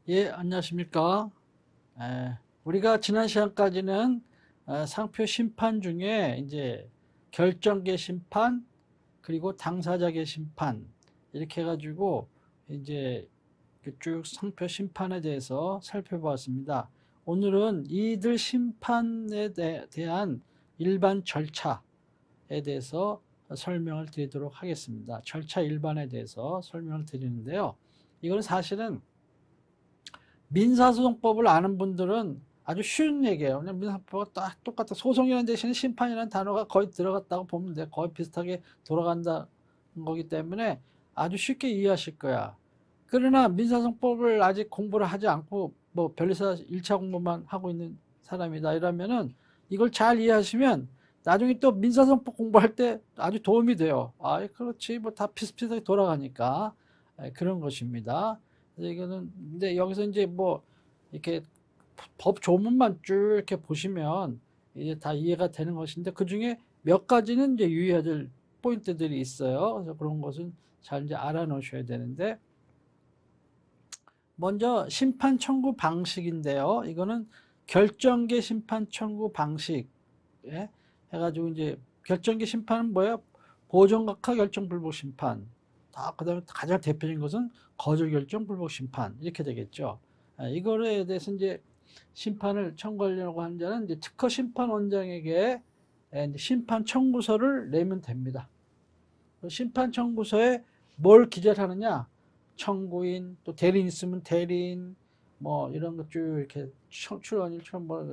예, 안녕하십니까. 우리가 지난 시간까지는 상표 심판 중에 이제 결정계 심판, 그리고 당사자계 심판, 이렇게 해가지고 이제 쭉 상표 심판에 대해서 살펴보았습니다. 오늘은 이들 심판에 대한 일반 절차에 대해서 설명을 드리도록 하겠습니다. 절차 일반에 대해서 설명을 드리는데요. 이건 사실은 민사소송법을 아는 분들은 아주 쉬운 얘기예요. 그냥 민사소송법과 딱 똑같아. 소송이라는 대신에 심판이라는 단어가 거의 들어갔다고 보면 돼. 거의 비슷하게 돌아간다는 거기 때문에 아주 쉽게 이해하실 거야. 그러나 민사소송법을 아직 공부를 하지 않고 뭐 변리사 1차 공부만 하고 있는 사람이다 이러면은 이걸 잘 이해하시면 나중에 또 민사소송법 공부할 때 아주 도움이 돼요. 아, 그렇지. 뭐 다 비슷비슷하게 돌아가니까. 그런 것입니다. 이거는 근데 여기서 이제 뭐 이렇게 법 조문만 쭉 이렇게 보시면 이제 다 이해가 되는 것인데 그 중에 몇 가지는 이제 유의해야 될 포인트들이 있어요. 그래서 그런 것은 잘 이제 알아놓으셔야 되는데 먼저 심판 청구 방식인데요. 이거는 결정계 심판 청구 방식 해가지고 이제 결정계 심판은 뭐예요? 보정각하 결정 불복 심판. 그다음에 가장 대표적인 것은 거절 결정 불복 심판 이렇게 되겠죠. 이거에 대해서 이제 심판을 청구하려고 하는 자는 이제 특허 심판원장에게 이제 심판 청구서를 내면 됩니다. 심판 청구서에 뭘 기재를 하느냐? 청구인, 또 대리인 있으면 대리인, 뭐 이런 것 쭉 이렇게 출원, 일출 뭐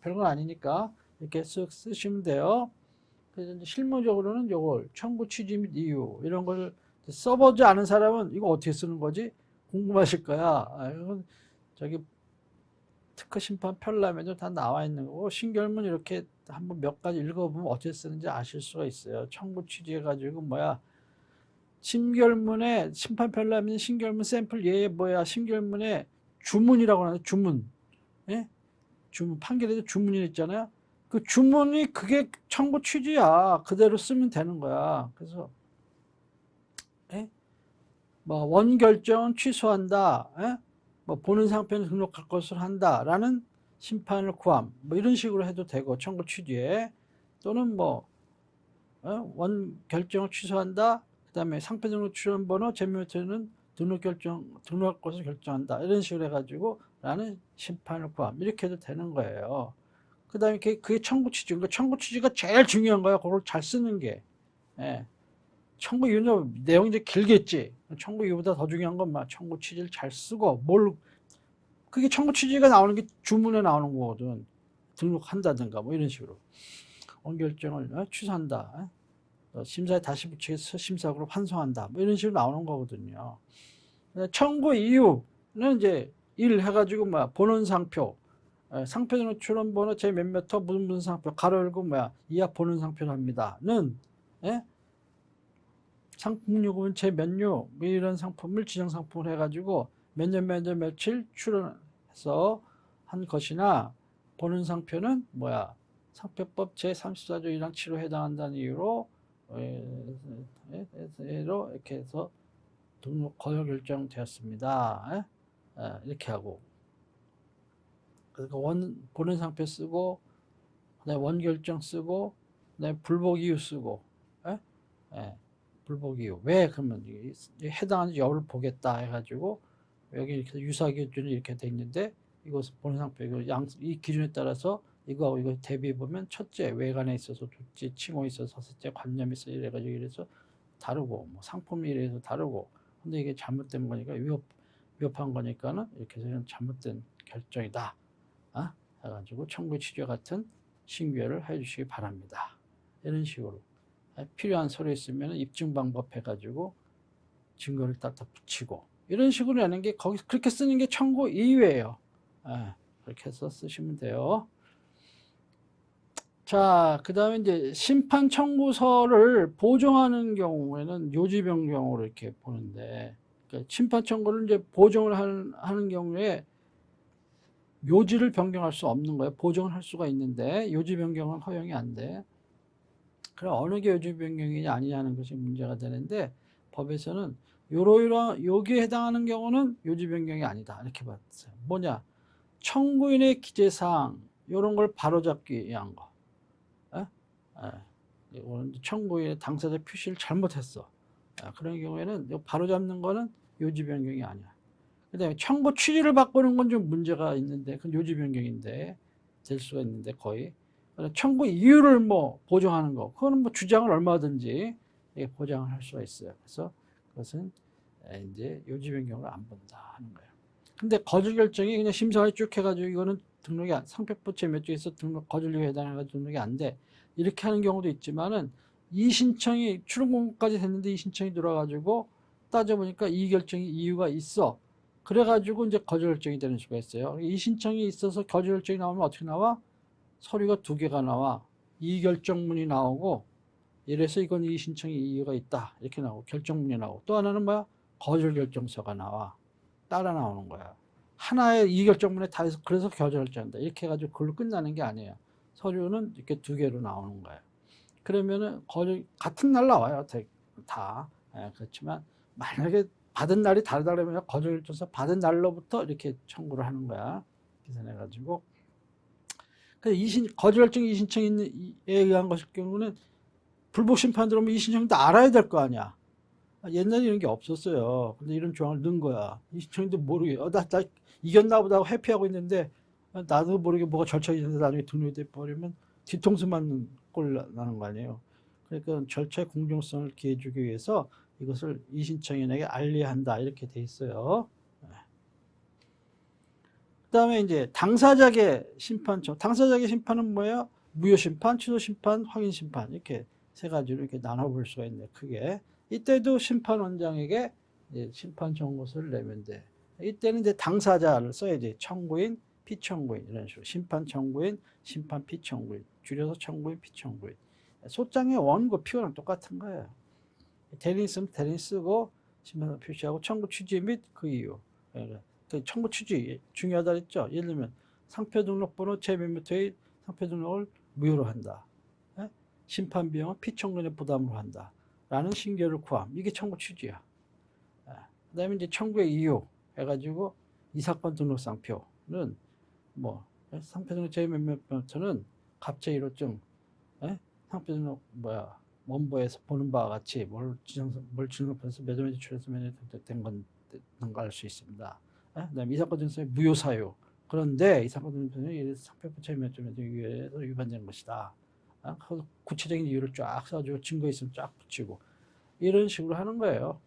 별건 아니니까 이렇게 쓱 쓰시면 돼요. 그래서 이제 실무적으로는 요걸 청구 취지 및 이유 이런 걸 써보지 않은 사람은 이거 어떻게 쓰는 거지? 궁금하실 거야. 이건 저기 특허 심판 편람에도 다 나와 있는 거고 신결문 이렇게 한번 몇 가지 읽어보면 어떻게 쓰는지 아실 수가 있어요. 청구 취지해가지고 뭐야 심결문에 심판 편람인 신결문 샘플 얘 뭐야 신결문에 주문이라고 하는 주문, 예? 주문 판결에도 주문이 있잖아요. 그 주문이 그게 청구 취지야. 그대로 쓰면 되는 거야. 그래서 예? 뭐 원결정은 취소한다. 예? 뭐 보는 상표는 등록할 것을 한다라는 심판을 구함. 뭐 이런 식으로 해도 되고 청구 취지에 또는 뭐 원결정을 취소한다. 그다음에 상표 등록 출원 번호 제명표는 등록할 것을 결정한다. 이런 식으로 해가지고 라는 심판을 구함. 이렇게 해도 되는 거예요. 그 다음에 그게 청구 취지. 그러니까 청구 취지가 제일 중요한 거야. 그걸 잘 쓰는 게. 예. 청구 이유는 내용이 이제 길겠지. 청구 이유보다 더 중요한 건 막 청구 취지를 잘 쓰고 그게 청구 취지가 나오는 게 주문에 나오는 거거든. 등록한다든가 뭐 이런 식으로. 원결정을 취소한다. 심사에 다시 붙이겠어 심사하고 환송한다. 뭐 이런 식으로 나오는 거거든요. 청구 이유는 이제 일 해가지고 뭐야 본원 상표, 상표 등록 출원 번호 제 몇몇 호 무슨 상표 가로 열고 뭐야 이하 본원 상표를 합니다.는 예? 상품 요금은 제 몇료 뭐 이런 상품을 지정 상품을 해가지고 몇 년 몇 년 며칠 출원해서 한 것이나 본원 상표는 뭐야 상표법 제34조 1항 7호 해당한다는 이유로 이렇게 해서 등록 거절 결정되었습니다. 이렇게 하고 그러니까 본원 상표 쓰고 그다음에 원결정 쓰고 그다음에 불복 이유 쓰고 예? 예. 불복 이유 왜 그러면 해당하는지 여부를 보겠다 해가지고 여기 이렇게 유사 기준이 이렇게 돼 있는데 이것은 본원 상표 이 기준에 따라서 이거하고 이거 대비해 보면 첫째 외관에 있어서 둘째 칭호에 있어서 셋째 관념이 있어 이래가지고 이래서 다르고 뭐 상품이 이래서 다르고 근데 이게 잘못된 거니까 위협한 거니까는 이렇게 해서 잘못된 결정이다. 해가지고 청구 취지와 같은 신고를 해주시기 바랍니다. 이런 식으로 필요한 서류 있으면 입증 방법 해가지고 증거를 갖다 붙이고 이런 식으로 하는 게 거기 그렇게 쓰는 게 청구 이유예요. 그렇게 해서 쓰시면 돼요. 자, 그 다음에 이제 심판 청구서를 보정하는 경우에는 요지 변경으로 이렇게 보는데, 그러니까 심판 청구를 이제 보정을 하는 경우에 요지를 변경할 수 없는 거예요. 보정을 할 수가 있는데, 요지 변경은 허용이 안 돼. 그럼 어느 게 요지 변경이냐 아니냐는 것이 문제가 되는데, 법에서는 여기에 해당하는 경우는 요지 변경이 아니다. 이렇게 봤어요. 뭐냐? 청구인의 기재사항, 이런 걸 바로잡기 위한 거. 에? 이거는 청구인의 당사자 표시를 잘못했어. 그런 경우에는 바로잡는 거는 요지 변경이 아니야. 그 다음에 청구 취지를 바꾸는 건 좀 문제가 있는데, 그건 요지 변경인데, 될 수가 있는데, 거의. 청구 이유를 뭐 보정하는 거, 그거는 뭐 주장을 얼마든지 보장을 할 수가 있어요. 그래서 그것은 이제 요지 변경을 안 본다 하는 거예요. 근데 거절 결정이 그냥 심사를 쭉 해가지고 이거는 등록이 상표부 몇 쪽에서 등록 거절료에 해당해가지고 등록이 안 돼. 이렇게 하는 경우도 있지만은 이 신청이 출원 공고까지 됐는데 이 신청이 들어가지고 따져보니까 이 결정이 이유가 있어. 그래가지고 이제 거절 결정이 되는 수가 있어요. 이 신청이 있어서 거절 결정이 나오면 어떻게 나와? 서류가 2개가 나와. 이 결정문이 나오고, 이래서 이건 이 신청이 이유가 있다. 이렇게 나오고, 결정문이 나오고, 또 하나는 뭐야? 거절 결정서가 나와. 따라 나오는 거야. 하나의 이 결정문에 다 해서 그래서 거절 결정한다. 이렇게 해가지고 그걸로 끝나는 게 아니에요. 서류는 이렇게 2개로 나오는 거예요. 그러면은 거절 같은 날 나와요. 다. 그렇지만 만약에 받은 날이 다르다 그러면 거절 결정서 받은 날로부터 이렇게 청구를 하는 거야. 계산해가지고. 거절 결정 이신청에 의한 것일 경우는 불복 심판 들어오면 이 신청도 알아야 될 거 아니야. 옛날에 이런 게 없었어요. 근데 이런 조항을 넣은 거야. 이 신청도 모르게, 나 이겼나 보다 하고 회피하고 있는데, 나도 모르게 뭐가 절차가 있는데 나중에 등록이 돼버리면 뒤통수 맞는 꼴 나는 거 아니에요. 그러니까 절차의 공정성을 기해주기 위해서 이것을 이 신청인에게 알려야 한다. 이렇게 돼 있어요. 그 다음에 이제 당사자의 심판청. 당사자의 심판은 뭐예요? 무효심판, 취소심판, 확인심판. 이렇게 세 가지로 이렇게 나눠볼 수가 있네, 크게. 이때도 심판원장에게 심판 청구서를 내면 돼. 이때는 이제 당사자를 써야지. 청구인, 피청구인, 이런 식으로. 심판 청구인, 심판 피청구인. 줄여서 청구인, 피청구인. 소장의 원고 표현은 똑같은 거예요. 대리인 쓰면 대리인 쓰고, 심판 표시하고, 청구 취지 및 그 이유. 청구 취지 중요하다 했죠. 예를 들면 상표 등록번호 제면부터의 상표 등록을 무효로 한다. 심판 비용은 피청구인의 부담으로 한다. 라는 신결을 구함. 이게 청구 취지야. 그 다음에 이제 청구의 이유 해가지고 이 사건 등록 상표는 뭐 상표 등록 제면부터는 갑자기로증 상표 등록 원보에서 보는 바와 같이 뭘 지정해서 매도매 제출해서 매도된 건가 알 수 있습니다. 그다음에 이 사건 증서의 무효 사유. 그런데 이 사건 증서는 상표부 체면점에 의해서 위반된 것이다. 구체적인 이유를 쫙 써주고 증거 있으면 쫙 붙이고 이런 식으로 하는 거예요.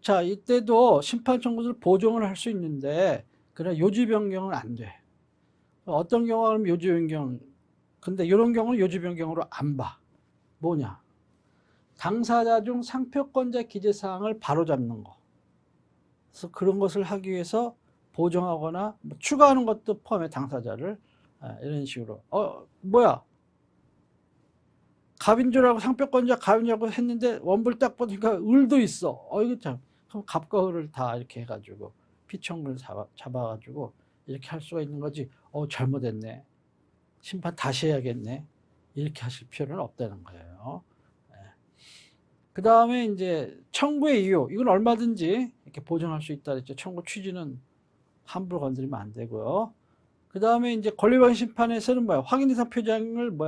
자, 이때도 심판 청구서를 보정을 할 수 있는데 그러나 요지 변경은 안 돼. 어떤 경우는 요지 변경. 근데 이런 경우는 요지 변경으로 안 봐. 뭐냐? 당사자 중 상표권자 기재사항을 바로잡는 거. 그래서 그런 것을 하기 위해서 보정하거나 뭐 추가하는 것도 포함해 당사자를 이런 식으로. 뭐야? 갑인 줄 알고 상표권자 갑인이라고 했는데 원본을 딱 보니까 을도 있어. 이거 참. 그럼 갑과 을을 다 이렇게 해가지고 피청구를 잡아가지고 이렇게 할 수가 있는 거지. 잘못했네. 심판 다시 해야겠네. 이렇게 하실 필요는 없다는 거예요. 그 다음에 이제 청구의 이유. 이건 얼마든지 이렇게 보정할 수 있다 그랬죠. 청구 취지는 함부로 건드리면 안 되고요. 그 다음에 이제 권리방해 심판에서는 확인이상 표장을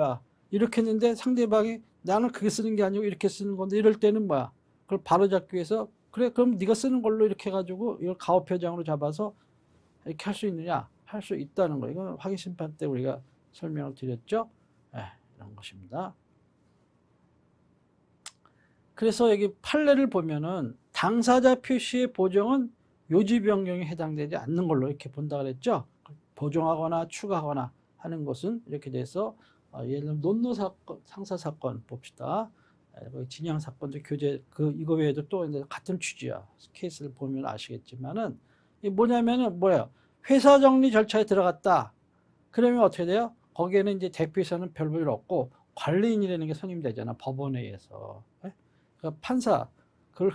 이렇게 했는데 상대방이 나는 그게 쓰는 게 아니고 이렇게 쓰는 건데 이럴 때는 그걸 바로잡기 위해서 그래 그럼 네가 쓰는 걸로 이렇게 해가지고 이걸 가오 표장으로 잡아서 이렇게 할 수 있느냐? 할 수 있다는 거. 이건 확인 심판 때 우리가 설명을 드렸죠. 이런 것입니다. 그래서 여기 판례를 보면은 당사자 표시의 보정은 요지 변경에 해당되지 않는 걸로 이렇게 본다 그랬죠. 보정하거나 추가하거나 하는 것은 이렇게 돼서 예를 들면 논노 사건, 상사 사건 봅시다. 진양 사건도 교재 이거 외에도 또 같은 취지야. 케이스를 보면 아시겠지만은 이 뭐냐면은 회사 정리 절차에 들어갔다. 그러면 어떻게 돼요? 거기에는 이제 대표이사는 별 볼 일 없고 관리인이라는 게 선임되잖아. 법원에 의해서. 그러니까 판사, 그걸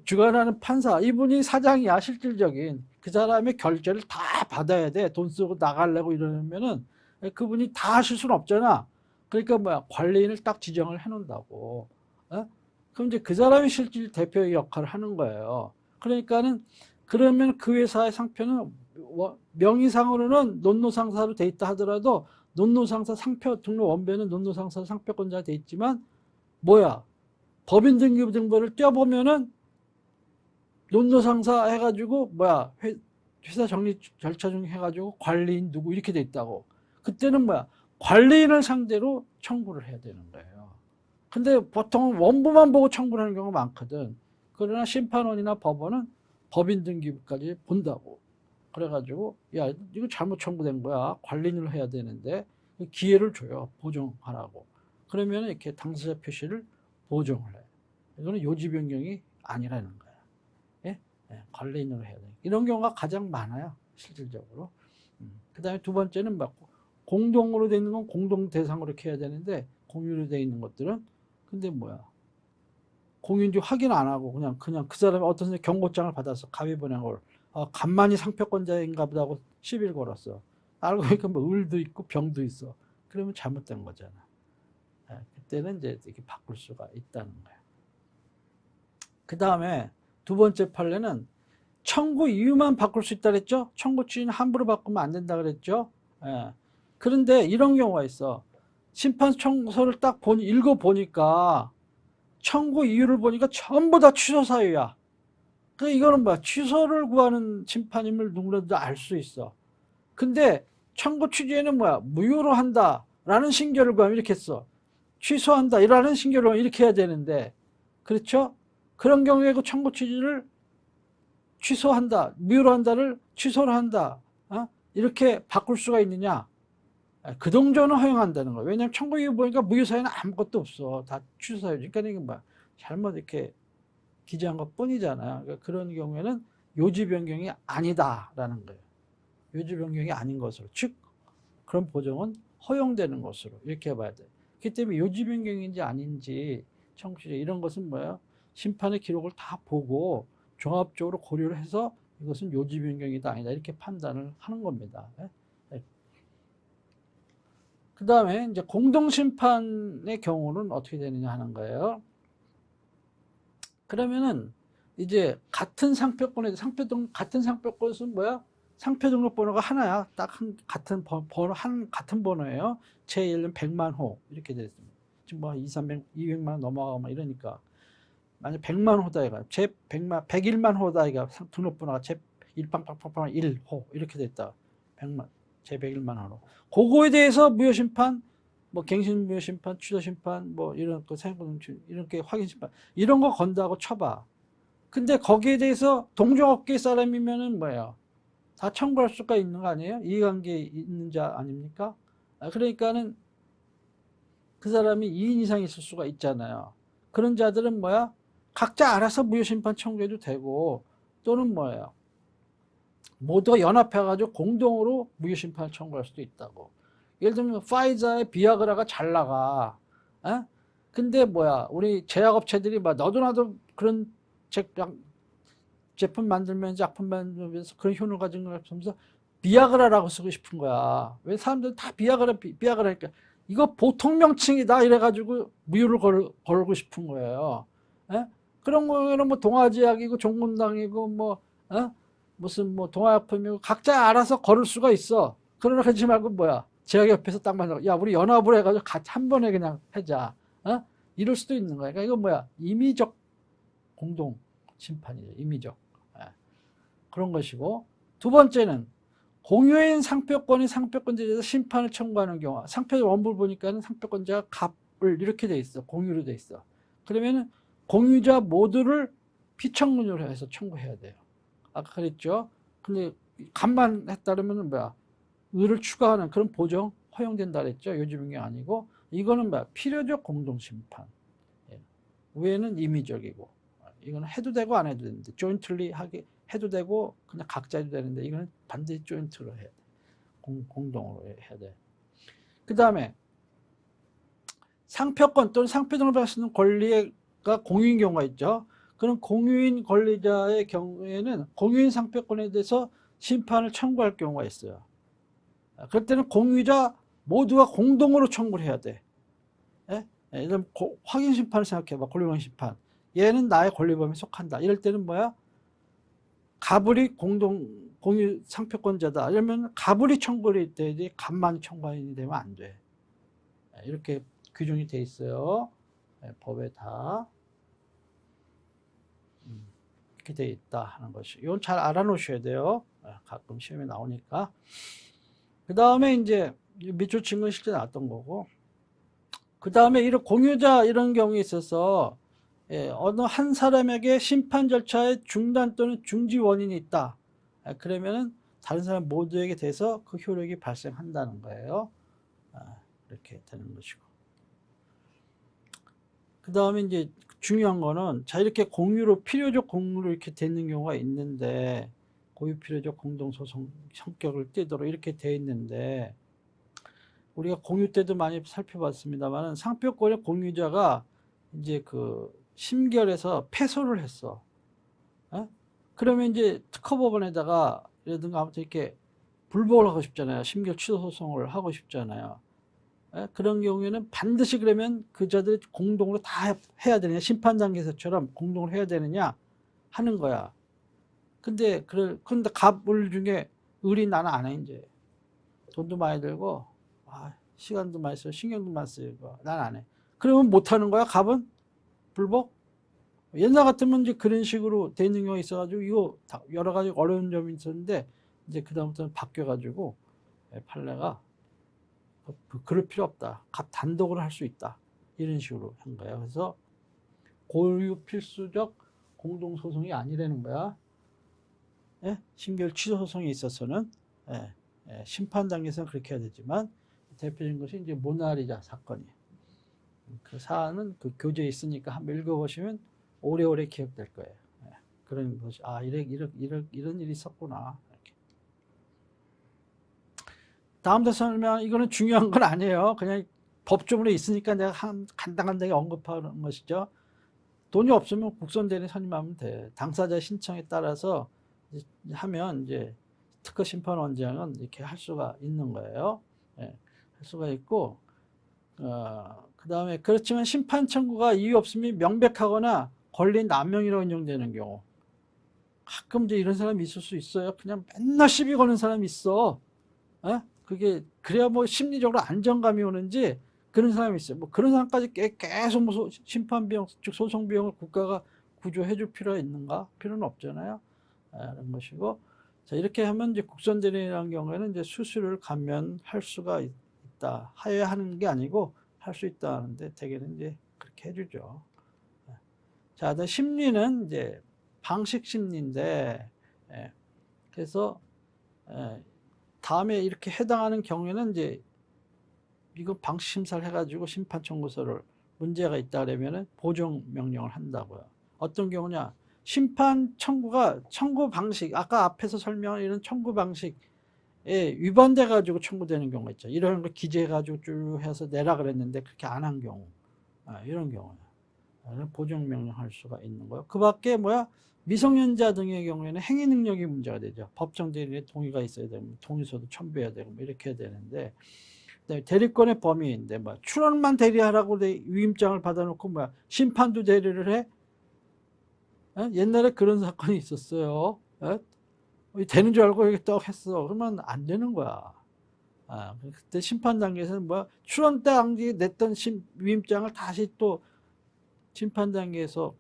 주관하는 판사, 이분이 사장이야, 실질적인. 그 사람의 결제를 다 받아야 돼. 돈 쓰고 나가려고 이러면은 그분이 다 하실 수는 없잖아. 그러니까 관리인을 딱 지정을 해 놓는다고. 그럼 이제 그 사람이 실질 대표의 역할을 하는 거예요. 그러니까는 그러면 그 회사의 상표는 명의상으로는 논노상사로 돼 있다 하더라도 논노상사 상표 등록 원배는 논노상사 상표권자가 돼 있지만 뭐야? 법인 등급 등본을 떼어보면은 논노상사 해가지고 뭐야? 회사 정리 절차 중 해가지고 관리인 누구 이렇게 돼 있다고. 그때는 뭐야? 관리인을 상대로 청구를 해야 되는 거예요. 근데 보통 원부만 보고 청구를 하는 경우가 많거든. 그러나 심판원이나 법원은 법인 등기부까지 본다고. 그래가지고 야 이거 잘못 청구된 거야. 관리인을 해야 되는데 기회를 줘요. 보정하라고. 그러면 이렇게 당사자 표시를 보정을 해. 이거는 요지 변경이 아니라는 거야. 예? 예, 관리인으로 해야 돼. 이런 경우가 가장 많아요. 실질적으로. 그 다음에 두 번째는 막 공동으로 되어 있는 건 공동 대상으로 이렇게 해야 되는데 공유로 되어 있는 것들은 근데 뭐야? 공유인지 확인 안 하고 그냥 그 사람이 어떤 경고장을 받아서 가위 보낸 걸 간만이 상표권자인가 보다 하고 시비를 걸었어. 알고 보니까 뭐 을도 있고 병도 있어. 그러면 잘못된 거잖아. 그때는 이제 이렇게 바꿀 수가 있다는 거야. 그 다음에 두 번째 판례는 청구 이유만 바꿀 수 있다 그랬죠? 청구 취지는 함부로 바꾸면 안 된다 그랬죠? 예. 그런데 이런 경우가 있어. 심판 청구서를 딱 읽어보니까 청구 이유를 보니까 전부 다 취소 사유야. 그 이거는 뭐야? 취소를 구하는 심판임을 누구라도 알 수 있어. 근데 청구 취지에는 뭐야? 무효로 한다라는 신결을 구하면 이렇게 써. 취소한다 이라는 신결을 구하면 이렇게 해야 되는데 그렇죠? 그런 경우에 그 청구 취지를 취소한다, 무효로 한다를 취소를 한다. 이렇게 바꿀 수가 있느냐? 그 동조는 허용한다는 거예요. 왜냐하면 청구 이유 보니까 무효 사유는 아무것도 없어. 다 취소 사유지. 그러니까 이게 뭐야? 잘못 이렇게 기재한 것 뿐이잖아요. 그러니까 그런 경우에는 요지 변경이 아니다라는 거예요. 요지 변경이 아닌 것으로. 즉, 그런 보정은 허용되는 것으로. 이렇게 봐야 돼요. 그렇기 때문에 요지 변경인지 아닌지 청취자 이런 것은 뭐예요? 심판의 기록을 다 보고 종합적으로 고려를 해서 이것은 요지 변경이다 아니다 이렇게 판단을 하는 겁니다. 그 다음에 이제 공동심판의 경우는 어떻게 되느냐 하는 거예요. 그러면은 이제 같은 상표권에 같은 상표권은 뭐야? 상표 등록번호가 하나야. 딱 같은 번호 같은 번호예요. 제 예를 들면 100만 호 이렇게 돼 있습니다. 지금 뭐 200만 넘어가고 막 이러니까 만약 100만 호다 이가 제 101만 호다 이가 등록번호가 제 1빵빵빵빵 1호 이렇게 됐다. 100만 제 101만 호로. 그거에 대해서 무효심판, 뭐 갱신 무효심판, 취소심판, 뭐 이런 거 생각보다 이렇게 확인심판 이런 거 건다고 쳐봐. 근데 거기에 대해서 동종업계 사람이면은 뭐예요? 다 청구할 수가 있는 거 아니에요? 이해관계 있는 자 아닙니까? 그러니까는 그 사람이 2인 이상 있을 수가 있잖아요. 그런 자들은 뭐야? 각자 알아서 무효심판 청구해도 되고 또는 뭐예요? 모두가 연합해가지고 공동으로 무효심판을 청구할 수도 있다고. 예를 들면 파이자의 비아그라가 잘 나가. 근데 뭐야? 우리 제약업체들이 막 너도 나도 그런 제품 만들면서 약품 만들면서 그런 효능을 가진 걸 하면서 비아그라라고 쓰고 싶은 거야. 왜 사람들 다 비아그라니까 이거 보통 명칭이다 이래가지고 무효를 걸고 싶은 거예요. 그런 거는 뭐 동아제약이고 종군당이고 뭐 무슨 뭐 동아약품이고 각자 알아서 걸을 수가 있어. 그러나 그러지 말고 뭐야? 제약협회에서 딱 만나고 야 우리 연합으로 해가지고 같이 한 번에 그냥 하자. 이럴 수도 있는 거야. 그러니까 이건 뭐야? 임의적 공동 심판이죠. 임의적. 그런 것이고 두 번째는 공유인 상표권이 상표권자에서 심판을 청구하는 경우 상표 원부를 보니까는 상표권자가 갑을 이렇게 돼 있어. 공유로 돼 있어. 그러면은 공유자 모두를 피청문으로 해서 청구해야 돼요. 아까 그랬죠. 근데 갑만 했다면 뭐야? 의를 추가하는 그런 보정 허용된다 그랬죠. 요즘은 게 아니고 이거는 뭐야? 필요적 공동심판. 외에는 임의적이고 이거는 해도 되고 안 해도 되는데 조인틀리 하게 해도 되고 그냥 각자 해도 되는데 이거는 반드시 조인트로 해야 돼. 공동으로 해야 돼. 그 다음에 상표권 또는 상표 등록을 쓰는 권리가 공유인 경우가 있죠. 그런 공유인 권리자의 경우에는 공유인 상표권에 대해서 심판을 청구할 경우가 있어요. 그럴 때는 공유자 모두가 공동으로 청구를 해야 돼. 이런 확인 심판을 생각해봐. 권리공여 심판. 얘는 나의 권리 범위에 속한다. 이럴 때는 뭐야? 가불이 공유 상표권자다. 이러면 가불이 청구를 돼야지 갑만 청구인이 되면 안 돼. 이렇게 규정이 돼 있어요. 법에 다 이렇게 돼 있다 하는 것이. 이건 잘 알아놓으셔야 돼요. 가끔 시험에 나오니까. 그 다음에 이제 밑줄 친 건 실제 나왔던 거고. 그 다음에 이런 공유자 이런 경우에 있어서 어느 한 사람에게 심판 절차의 중단 또는 중지 원인이 있다. 그러면은 다른 사람 모두에게 대해서 그 효력이 발생한다는 거예요. 이렇게 되는 것이고. 그 다음에 이제 중요한 거는 자 이렇게 공유로 필요적 공유로 이렇게 되는 경우가 있는데 고유 필요적 공동소송 성격을 띠도록 이렇게 돼 있는데 우리가 공유 때도 많이 살펴봤습니다만 상표권의 공유자가 이제 그 심결해서 패소를 했어. 그러면 이제 특허법원에다가 라든가 아무튼 이렇게 불복을 하고 싶잖아요. 심결 취소 소송을 하고 싶잖아요. 그런 경우에는 반드시 그러면 그자들이 공동으로 다 해야 되느냐, 심판 단계에서처럼 공동으로 해야 되느냐 하는 거야. 근데 갑을 중에 의리 나는 안 해. 이제 돈도 많이 들고 시간도 많이 쓰고 신경도 많이 쓰고 난 안 해. 그러면 못 하는 거야. 갑은 불복. 옛날 같으면 이제 그런 식으로 돼 있는 경우가 있어가지고 이거 여러 가지 어려운 점이 있었는데 이제 그 다음부터는 바뀌어가지고 판례가 그럴 필요 없다. 갑 단독으로 할 수 있다. 이런 식으로 한 거예요. 그래서 고유 필수적 공동소송이 아니라는 거야. 심결 취소 소송에 있어서는 심판 단계에서는 그렇게 해야 되지만 대표적인 것이 이제 모나리자 사건이. 그 사안은 그 교재에 있으니까 한번 읽어보시면 오래오래 기억될 거예요. 그런 것이 이런 일이 있었구나. 이렇게. 다음부터 설명 이거는 중요한 건 아니에요. 그냥 법조문에 있으니까 내가 간단하게 언급하는 것이죠. 돈이 없으면 국선대리 선임하면 돼. 당사자 신청에 따라서 하면 이제 특허 심판 원장은 이렇게 할 수가 있는 거예요. 할 수가 있고, 그 다음에 그렇지만 심판 청구가 이유 없으면 명백하거나 권리 남용이라고 인정되는 경우. 가끔 이제 이런 사람이 있을 수 있어요. 그냥 맨날 시비 거는 사람이 있어. 그게 그래야 뭐 심리적으로 안정감이 오는지 그런 사람이 있어요. 뭐 그런 사람까지 계속 뭐 심판 비용, 즉 소송 비용을 국가가 구조해 줄 필요가 있는가? 필요는 없잖아요. 이런 것이고. 자, 이렇게 하면 이제 국선대리라는 경우에는 이제 수수료를 감면할 수가 있다. 하여야 하는 게 아니고 할 수 있다 하는데 대개는 이제 그렇게 해주죠. 자, 심리는 이제 방식 심리인데, 그래서 다음에 이렇게 해당하는 경우에는 이제 이거 방식 심사를 해가지고 심판 청구서를 문제가 있다 그러면은 보정 명령을 한다고요. 어떤 경우냐? 심판 청구가 청구 방식, 아까 앞에서 설명한 이런 청구 방식에 위반돼 가지고 청구되는 경우가 있죠. 이런 거 기재해 가지고 쭉 해서 내라 그랬는데 그렇게 안 한 경우, 이런 경우에 보정 명령할 수가 있는 거예요. 그 밖에 미성년자 등의 경우에는 행위 능력이 문제가 되죠. 법정 대리인의 동의가 있어야 되고 동의서도 첨부해야 되고 이렇게 해야 되는데, 대리권의 범위인데 출원만 대리하라고 위임장을 받아놓고 심판도 대리를 해? 옛날에 그런 사건이 있었어요. 되는 줄 알고 여기 딱 했어. 그러면 안 되는 거야. 그때 심판 단계에서는 출원 당시에 냈던 위임장을 다시 또 심판 단계에서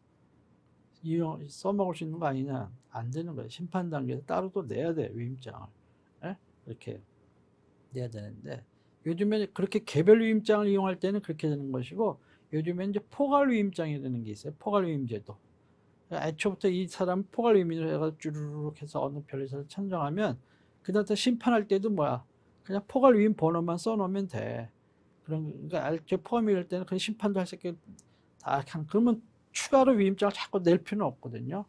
써먹을 수 있는 거 아니냐? 안 되는 거야. 심판 단계에서 따로 또 내야 돼, 위임장을. 이렇게 내야 되는데, 요즘에 그렇게 개별 위임장을 이용할 때는 그렇게 되는 것이고, 요즘에 이제 포괄 위임장이라는 게 있어요. 포괄 위임제도. 애초부터 이 사람 포괄 위임을 해가지고 쭈르륵 해서 어느 변리사를 선정하면, 그다음부터 심판할 때도 그냥 포괄 위임 번호만 써놓으면 돼. 그러니까 포괄 위임할 때는 그 심판도 할 수 있게 다 그러면 추가로 위임장을 자꾸 낼 필요는 없거든요.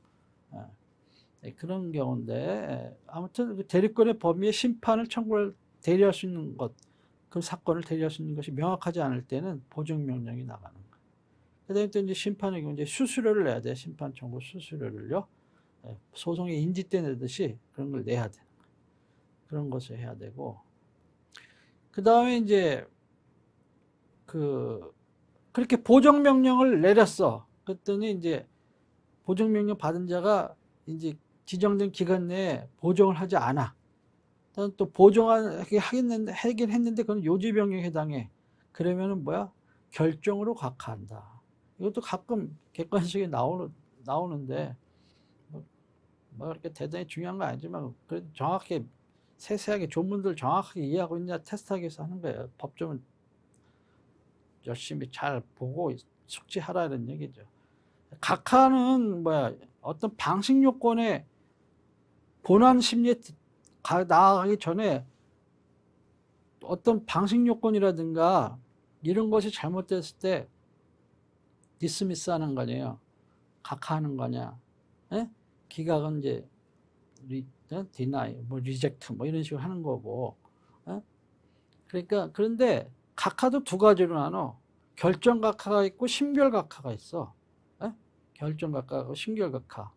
그런 경우인데, 아무튼 대리권의 범위에 심판을 청구를 대리할 수 있는 것, 그 사건을 대리할 수 있는 것이 명확하지 않을 때는 보정 명령이 나가는 거예요. 그다음에 또 이제 심판의 경우 이제 수수료를 내야 돼. 심판 청구 수수료를요. 소송에 인지 때 내듯이 그런 걸 내야 돼. 그런 것을 해야 되고, 그 다음에 이제 그렇게 보정명령을 내렸어. 그랬더니 이제 보정명령 받은 자가 이제 지정된 기간 내에 보정을 하지 않아. 또 하긴 했는데 그건 요지병역에 해당해. 그러면은 뭐야? 결정으로 각하한다. 이것도 가끔 객관식에 나오는데 뭐 그렇게 대단히 중요한 건 아니지만 그래도 정확히 세세하게 조문들 정확하게 이해하고 있냐 테스트하기 위해서 하는 거예요. 법조문 열심히 잘 보고 숙지하라는 얘기죠. 각하는 뭐야? 어떤 방식 요건에 본안 심리에 나아가기 전에 어떤 방식 요건이라든가 이런 것이 잘못됐을 때 디스미스 하는 거냐, 각하하는 거냐, 예? 기각은 이제 디나이, 뭐 리젝트 뭐 이런 식으로 하는 거고, 예? 그러니까 그런데 각하도 두 가지로 나눠. 결정 각하가 있고 심결 각하가 있어. 예? 결정 각하하고 심결 각하.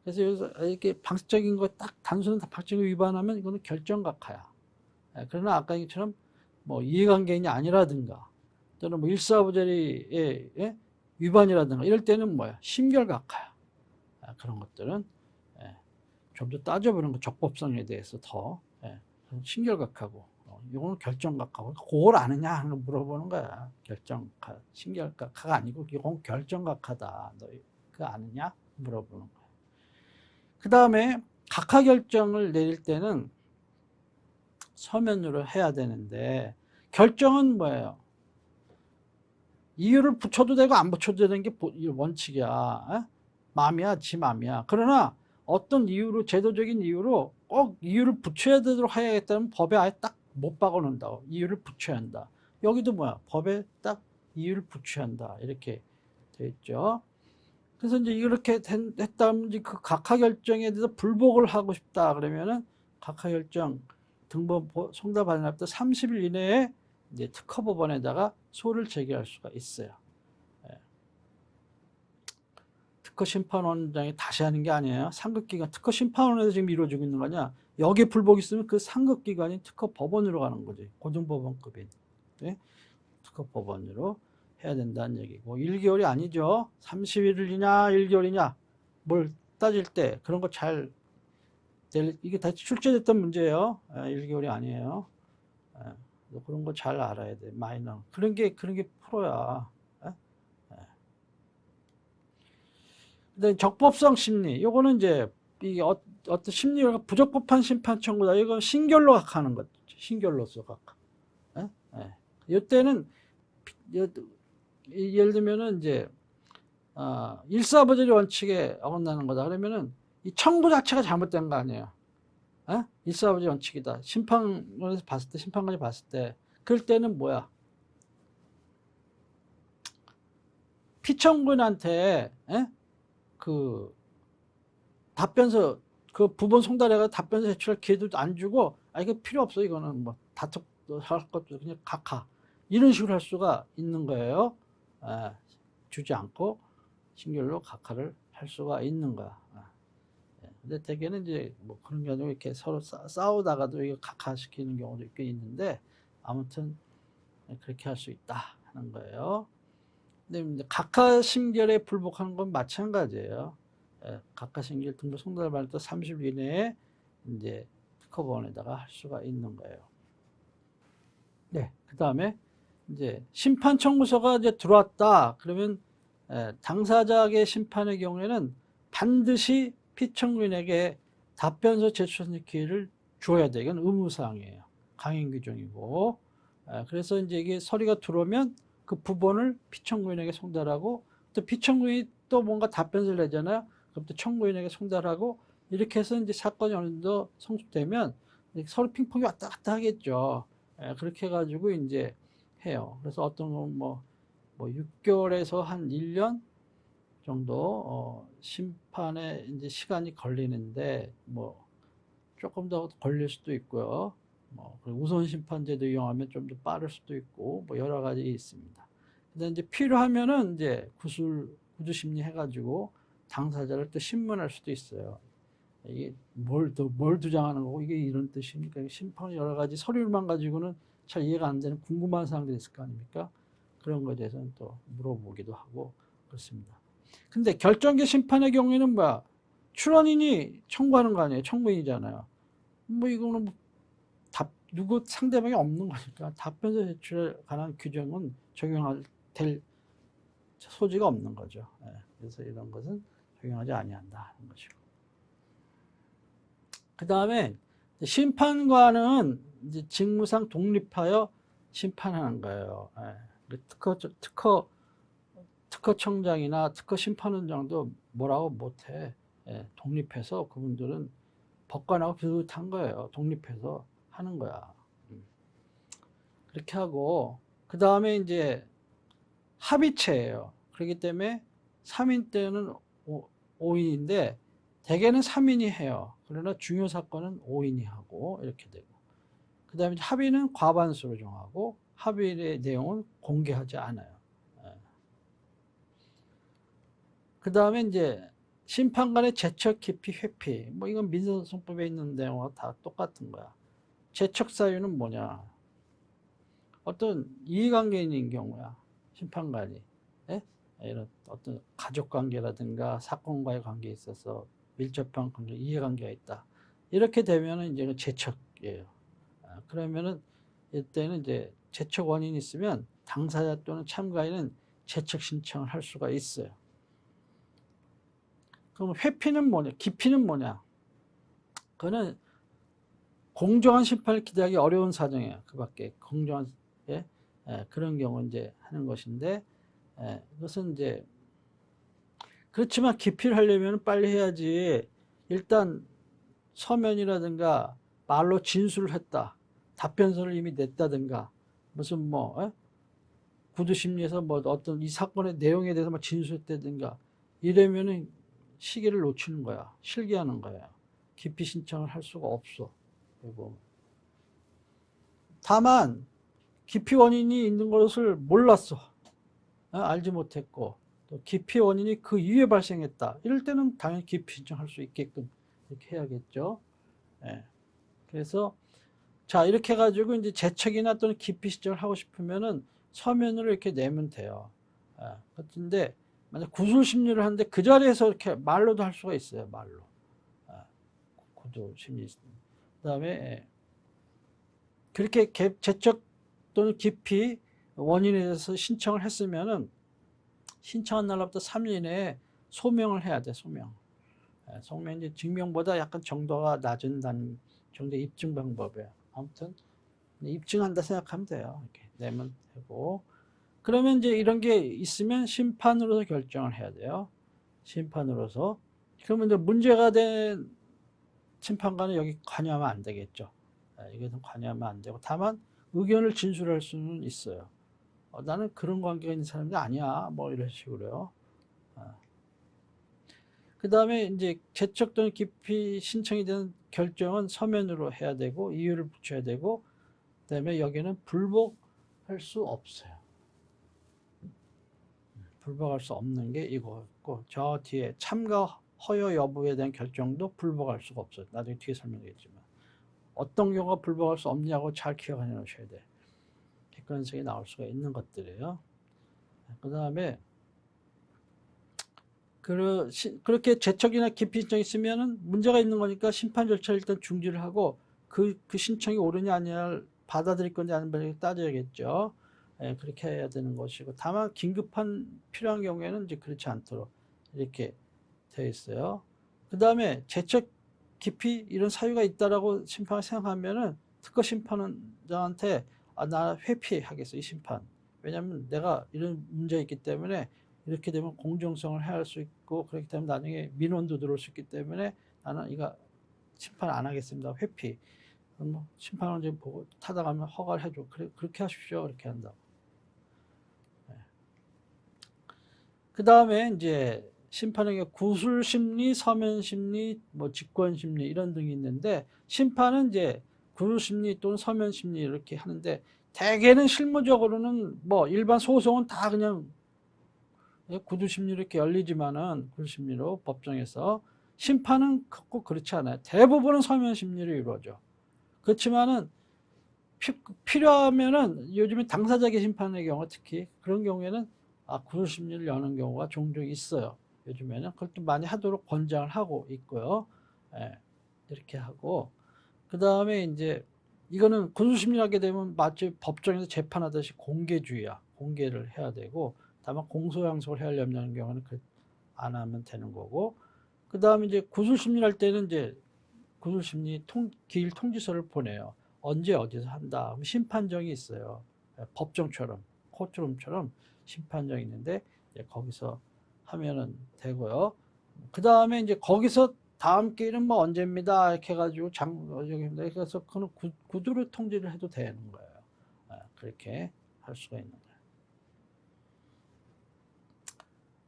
그래서 여기서 이렇게 방식적인 거 딱 단순한 방식적인 위반하면 이거는 결정 각하야. 예, 그러나 아까 얘기처럼 뭐 이해관계인이 아니라든가 또는 뭐 일사부재리의 위반이라든가 이럴 때는 뭐야? 심결각하야. 그런 것들은 좀 더 따져보는 거 적법성에 대해서 더 심결각하고 이거는 결정각하고 그걸 아느냐 하는 거 물어보는 거야. 결정각, 심결각하가 아니고 이건 결정각하다. 너 그거 아느냐 물어보는 거야. 그 다음에 각하 결정을 내릴 때는 서면으로 해야 되는데 결정은 뭐예요? 이유를 붙여도 되고 안 붙여도 되는 게 원칙이야. 마음이야, 지 마음이야. 그러나 어떤 이유로 제도적인 이유로 꼭 이유를 붙여야 되도록 해야겠다면 법에 아예 딱 못 박아놓는다고. 이유를 붙여야 한다. 여기도 뭐야? 법에 딱 이유를 붙여야 한다. 이렇게 돼 있죠. 그래서 이제 이렇게 했다면 그 각하 결정에 대해서 불복을 하고 싶다 그러면은 각하 결정 등본 송달 받은 날부터 30일 이내에 이제 특허법원에다가 소를 제기할 수가 있어요. 특허심판원장이 다시 하는 게 아니에요. 상급기관, 특허심판원에서 지금 이루어지고 있는 거냐? 여기에 불복이 있으면 그 상급기관인 특허법원으로 가는 거지. 고등법원급인. 네? 특허법원으로 해야 된다는 얘기고. 1개월이 아니죠. 30일이냐, 1개월이냐. 뭘 따질 때 그런 거 잘, 이게 다 출제됐던 문제예요. 1개월이 아니에요. 그런 거 잘 알아야 돼. 마이너. 그런 게 프로야. 근데 적법성 심리, 요거는 이제 이게 어떤 심리가 부적법한 심판 청구다. 이건 신결로 각하는 거죠. 신결로서 각하. 이때는 예를 들면은 이제 일사부재리 원칙에 어긋나는 거다. 그러면은 이 청구 자체가 잘못된 거 아니에요. 일사부재리 원칙이다. 심판관에서 봤을 때, 심판관이 봤을 때, 그럴 때는 뭐야? 피청구인한테 그 답변서 그 부본 송달해가 답변서 제출할 기회도 안 주고 이거 필요 없어. 이거는 뭐 다투도 할 것도 그냥 각하 이런 식으로 할 수가 있는 거예요. 주지 않고 신결로 각하를 할 수가 있는 거야. 근데 대개는 이제 뭐 그런 게 아니고 이렇게 서로 싸우다가도 이거 각하시키는 경우도 있긴 있는데 아무튼 그렇게 할 수 있다 하는 거예요. 근데 각하 신결에 불복하는 건 마찬가지예요. 각하 신결 등록 송달 받을 때 30일 이내에 이제 특허법원에다가 할 수가 있는 거예요. 네, 그 다음에 이제 심판 청구서가 이제 들어왔다. 그러면 당사자의 심판의 경우에는 반드시 피청구인에게 답변서 제출 기회를 줘야 돼. 이건 의무사항이에요. 강행 규정이고. 그래서 이제 이게 서류가 들어오면 그 부본을 피청구인에게 송달하고 또 피청구인이 또 뭔가 답변서를 내잖아요. 그럼 또 청구인에게 송달하고 이렇게 해서 이제 사건이 어느 정도 성숙되면 서로 핑퐁이 왔다 갔다 하겠죠. 그렇게 해가지고 이제 해요. 그래서 어떤 건 뭐 6개월에서 한 1년 정도 심판에 이제 시간이 걸리는데 뭐 조금 더 걸릴 수도 있고요. 뭐 우선 심판제도 이용하면 좀 더 빠를 수도 있고 뭐 여러 가지 있습니다. 근데 이제 필요하면은 이제 구두 심리 해가지고 당사자를 또 신문할 수도 있어요. 이게 뭘 주장하는 거고 이게 이런 뜻입니까? 심판 여러 가지 서류만 가지고는 잘 이해가 안 되는 궁금한 사항들이 있을 거 아닙니까? 그런 것에 대해서는 또 물어보기도 하고 그렇습니다. 근데 결정계 심판의 경우에는 뭐야? 출원인이 청구하는 거 아니에요? 청구인이잖아요. 뭐 이거는 누구 상대방이 없는 거니까 답변서 제출에 관한 규정은 적용될 소지가 없는 거죠. 예, 그래서 이런 것은 적용하지 아니한다 하는 것이고. 그 다음에 심판관은 이제 직무상 독립하여 심판하는 거예요. 예, 특허청장이나 특허심판원장도 뭐라고 못해. 예, 독립해서 그분들은 법관하고 비슷한 거예요. 독립해서 하는 거야. 그렇게 하고 그 다음에 이제 합의체예요. 그렇기 때문에 3인 때는 5인인데 대개는 3인이 해요. 그러나 중요 사건은 5인이 하고 이렇게 되고 그 다음에 합의는 과반수로 정하고 합의의 내용은 공개하지 않아요. 그 다음에 이제 심판관의 제척, 기피, 회피 뭐 이건 민사소송법에 있는 내용과 다 똑같은 거야. 제척 사유는 뭐냐? 어떤 이해관계인인 경우야. 심판관이. 예? 이런 어떤 가족관계라든가 사건과의 관계에 있어서 밀접한 관계, 이해관계가 있다. 이렇게 되면은 이제 제척이에요. 그러면은 이때는 이제 제척 원인이 있으면 당사자 또는 참가인은 제척 신청을 할 수가 있어요. 그럼 회피는 뭐냐? 기피는 뭐냐? 그거는 공정한 심판을 기대하기 어려운 사정이에요. 그 밖에 공정한 그런 경우 이제 하는 것인데 이것은 이제 그렇지만 기피를 하려면 빨리 해야지. 일단 서면이라든가 말로 진술을 했다. 답변서를 이미 냈다든가 무슨 뭐 구두심리에서 뭐 어떤 이 사건의 내용에 대해서 막 진술했다든가 이러면은 시기를 놓치는 거야. 실기하는 거야. 기피 신청을 할 수가 없어. 그리고 다만 기피 원인이 있는 것을 몰랐어. 알지 못했고 또 기피 원인이 그 이후에 발생했다. 이럴 때는 당연히 기피 신청할 수 있게끔 이렇게 해야겠죠. 예. 그래서 자 이렇게 해가지고 이제 재척이나 또는 기피 신청을 하고 싶으면은 서면으로 이렇게 내면 돼요. 근데 만약 구술 심리를 하는데 그 자리에서 이렇게 말로도 할 수가 있어요. 말로. 구술 심리. 그다음에 그렇게 재척 또는 기피 원인에 대해서 신청을 했으면은 신청한 날로부터 3일 이내에 소명을 해야 돼. 소명. 소명 이제 증명보다 약간 정도가 낮은 정도의 입증 방법이에요. 아무튼 입증한다 생각하면 돼요. 이렇게 내면 되고 그러면 이제 이런 게 있으면 심판으로서 결정을 해야 돼요. 심판으로서. 그러면 이제 문제가 된 심판관은 여기 관여하면 안 되겠죠. 이것은 관여하면 안 되고 다만 의견을 진술할 수는 있어요. 나는 그런 관계가 있는 사람이 아니야. 뭐 이런 식으로요. 그 다음에 이제 재척 또는 기피 신청이 되는 결정은 서면으로 해야 되고 이유를 붙여야 되고 그 다음에 여기는 불복할 수 없어요. 불복할 수 없는 게 이거였고 저 뒤에 참가 허여 여부에 대한 결정도 불복할 수가 없어요. 나중에 뒤에 설명하겠지만 어떤 경우가 불복할 수 없냐고 잘 기억해 놓으셔야 돼. 객관성이 나올 수가 있는 것들이에요. 그 다음에 그렇게 재척이나 기피 신청이 있으면은 문제가 있는 거니까 심판 절차를 일단 중지를 하고 그 신청이 옳으냐 아니냐를 받아들일 건지 아니면 따져야겠죠. 그렇게 해야 되는 것이고 다만 긴급한 필요한 경우에는 이제 그렇지 않도록 이렇게 되어 있어요. 그 다음에 재척 기피 이런 사유가 있다라고 심판을 생각하면은 특허 심판원장한테 나 회피하겠어 이 심판. 왜냐하면 내가 이런 문제가 있기 때문에 이렇게 되면 공정성을 해할 수 있고 그렇기 때문에 나중에 민원도 들어올 수 있기 때문에 나는 이거 심판 안 하겠습니다. 회피. 뭐 심판원장 보고 타당하면 허가를 해줘. 그렇게 하십시오. 이렇게 한다고. 그 다음에 이제 심판에게 구술 심리, 서면 심리, 뭐 직권 심리 이런 등이 있는데 심판은 이제 구술 심리 또는 서면 심리 이렇게 하는데 대개는 실무적으로는 뭐 일반 소송은 다 그냥 구두 심리로 이렇게 열리지만은 구두 심리로 법정에서 심판은 꼭 그렇지 않아요. 대부분은 서면 심리로 이루어져. 그렇지만은 필요하면은 요즘에 당사자 게시판의 경우 특히 그런 경우에는 구술심리를 여는 경우가 종종 있어요. 요즘에는 그것도 많이 하도록 권장을 하고 있고요. 예, 이렇게 하고 그 다음에 이제 이거는 구술심리를 하게 되면 마치 법정에서 재판하듯이 공개주의야. 공개를 해야 되고 다만 공소양속을 하려는 경우는 안 하면 되는 거고 그 다음에 이제 구술심리를 할 때는 이제 구술심리 기일 통지서를 보내요. 언제 어디서 한다. 그럼 심판정이 있어요. 법정처럼 코트룸처럼 심판정이 있는데 거기서 하면은 되고요. 그 다음에 이제 거기서 다음 기일은 뭐 언제입니다. 이렇게 해가지고 여기입니다. 그래서 그는 구두로 통지를 해도 되는 거예요. 그렇게 할 수가 있는 거예요.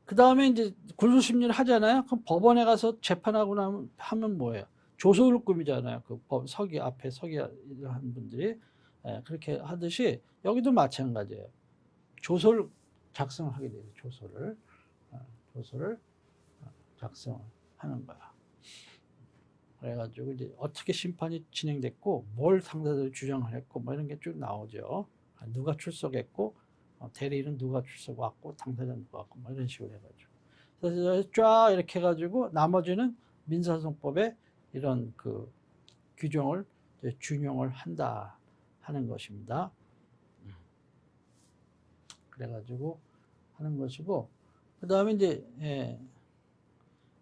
그 다음에 이제 구술심리를 하잖아요. 그럼 법원에 가서 재판하고 나면 하면 뭐예요? 조서를 꾸미잖아요. 그 서기 앞에 서기한 분들이 그렇게 하듯이 여기도 마찬가지예요. 조서를 작성하게 돼요. 조서를 작성하는 거야. 그래가지고 이제 어떻게 심판이 진행됐고 뭘 상대들이 주장을 했고 뭐 이런 게 쭉 나오죠. 누가 출석했고 대리인은 누가 출석 왔고 당사자는 누가 왔고 뭐 이런 식으로 해가지고 그래서 쫙 이렇게 해가지고 나머지는 민사소송법에 이런 그 규정을 준용을 한다 하는 것입니다. 그래가지고 하는 것이고 그 다음에 이제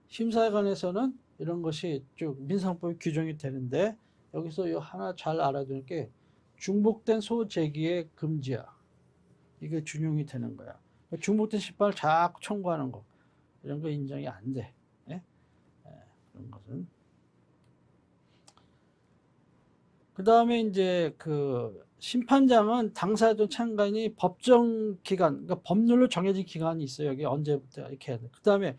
심사에 관해서는 이런 것이 쭉 민사소송법에 규정이 되는데 여기서 이 하나 잘 알아두는 게 중복된 소제기의 금지야. 이게 준용이 되는 거야. 중복된 심판을 자꾸 청구하는 거 이런 거 인정이 안 돼. 그런 것은. 그 다음에 이제 그 심판장은 당사자 참관이 법정 기간, 그러니까 법률로 정해진 기간이 있어요. 여기 언제부터 이렇게 해야 돼. 그 다음에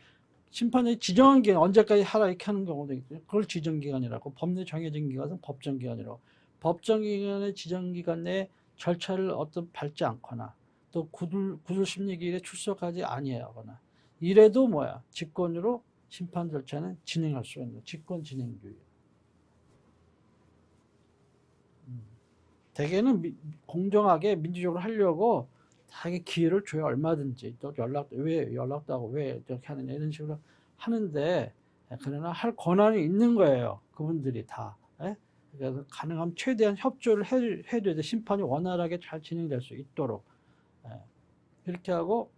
심판이 지정한 기간, 언제까지 하라 이렇게 하는 경우도 있거든요. 그걸 지정기간이라고. 법률 정해진 기간은 법정기간이라고. 법정기간의 지정기간 내에 절차를 밟지 않거나 또 구술심리기일에 출석하지 아니하거나 이래도 뭐야? 직권으로 심판 절차는 진행할 수가 있는 직권 진행주의. 대개는 공정하게 민주적으로 하려고 자기 기회를 줘야 얼마든지 또 왜 연락도 하고 왜 이렇게 하느냐 이런 식으로 하는데 그러나 할 권한이 있는 거예요. 그분들이 다. 그래서 가능하면 최대한 협조를 해줘야 돼. 심판이 원활하게 잘 진행될 수 있도록. 이렇게 하고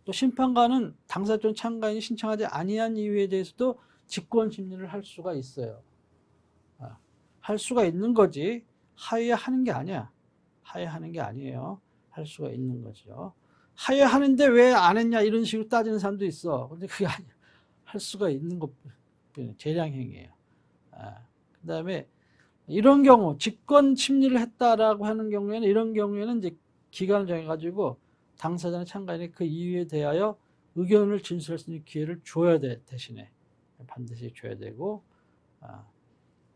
또 심판관은 당사 또는 참관인이 신청하지 아니한 이유에 대해서도 직권 심리를 할 수가 있어요. 할 수가 있는 거지 하에 하는 게 아니야. 하에 하는 게 아니에요. 할 수가 있는 거죠. 하에 하는데 왜 안 했냐 이런 식으로 따지는 사람도 있어. 근데 그게 아니야. 할 수가 있는 것 재량행위예요. 그 다음에 이런 경우 직권 심리를 했다라고 하는 경우에는 이런 경우에는 이제 기간을 정해가지고 당사자나 참관인이 그 이유에 대하여 의견을 진술할 수 있는 기회를 줘야 돼. 대신에 반드시 줘야 되고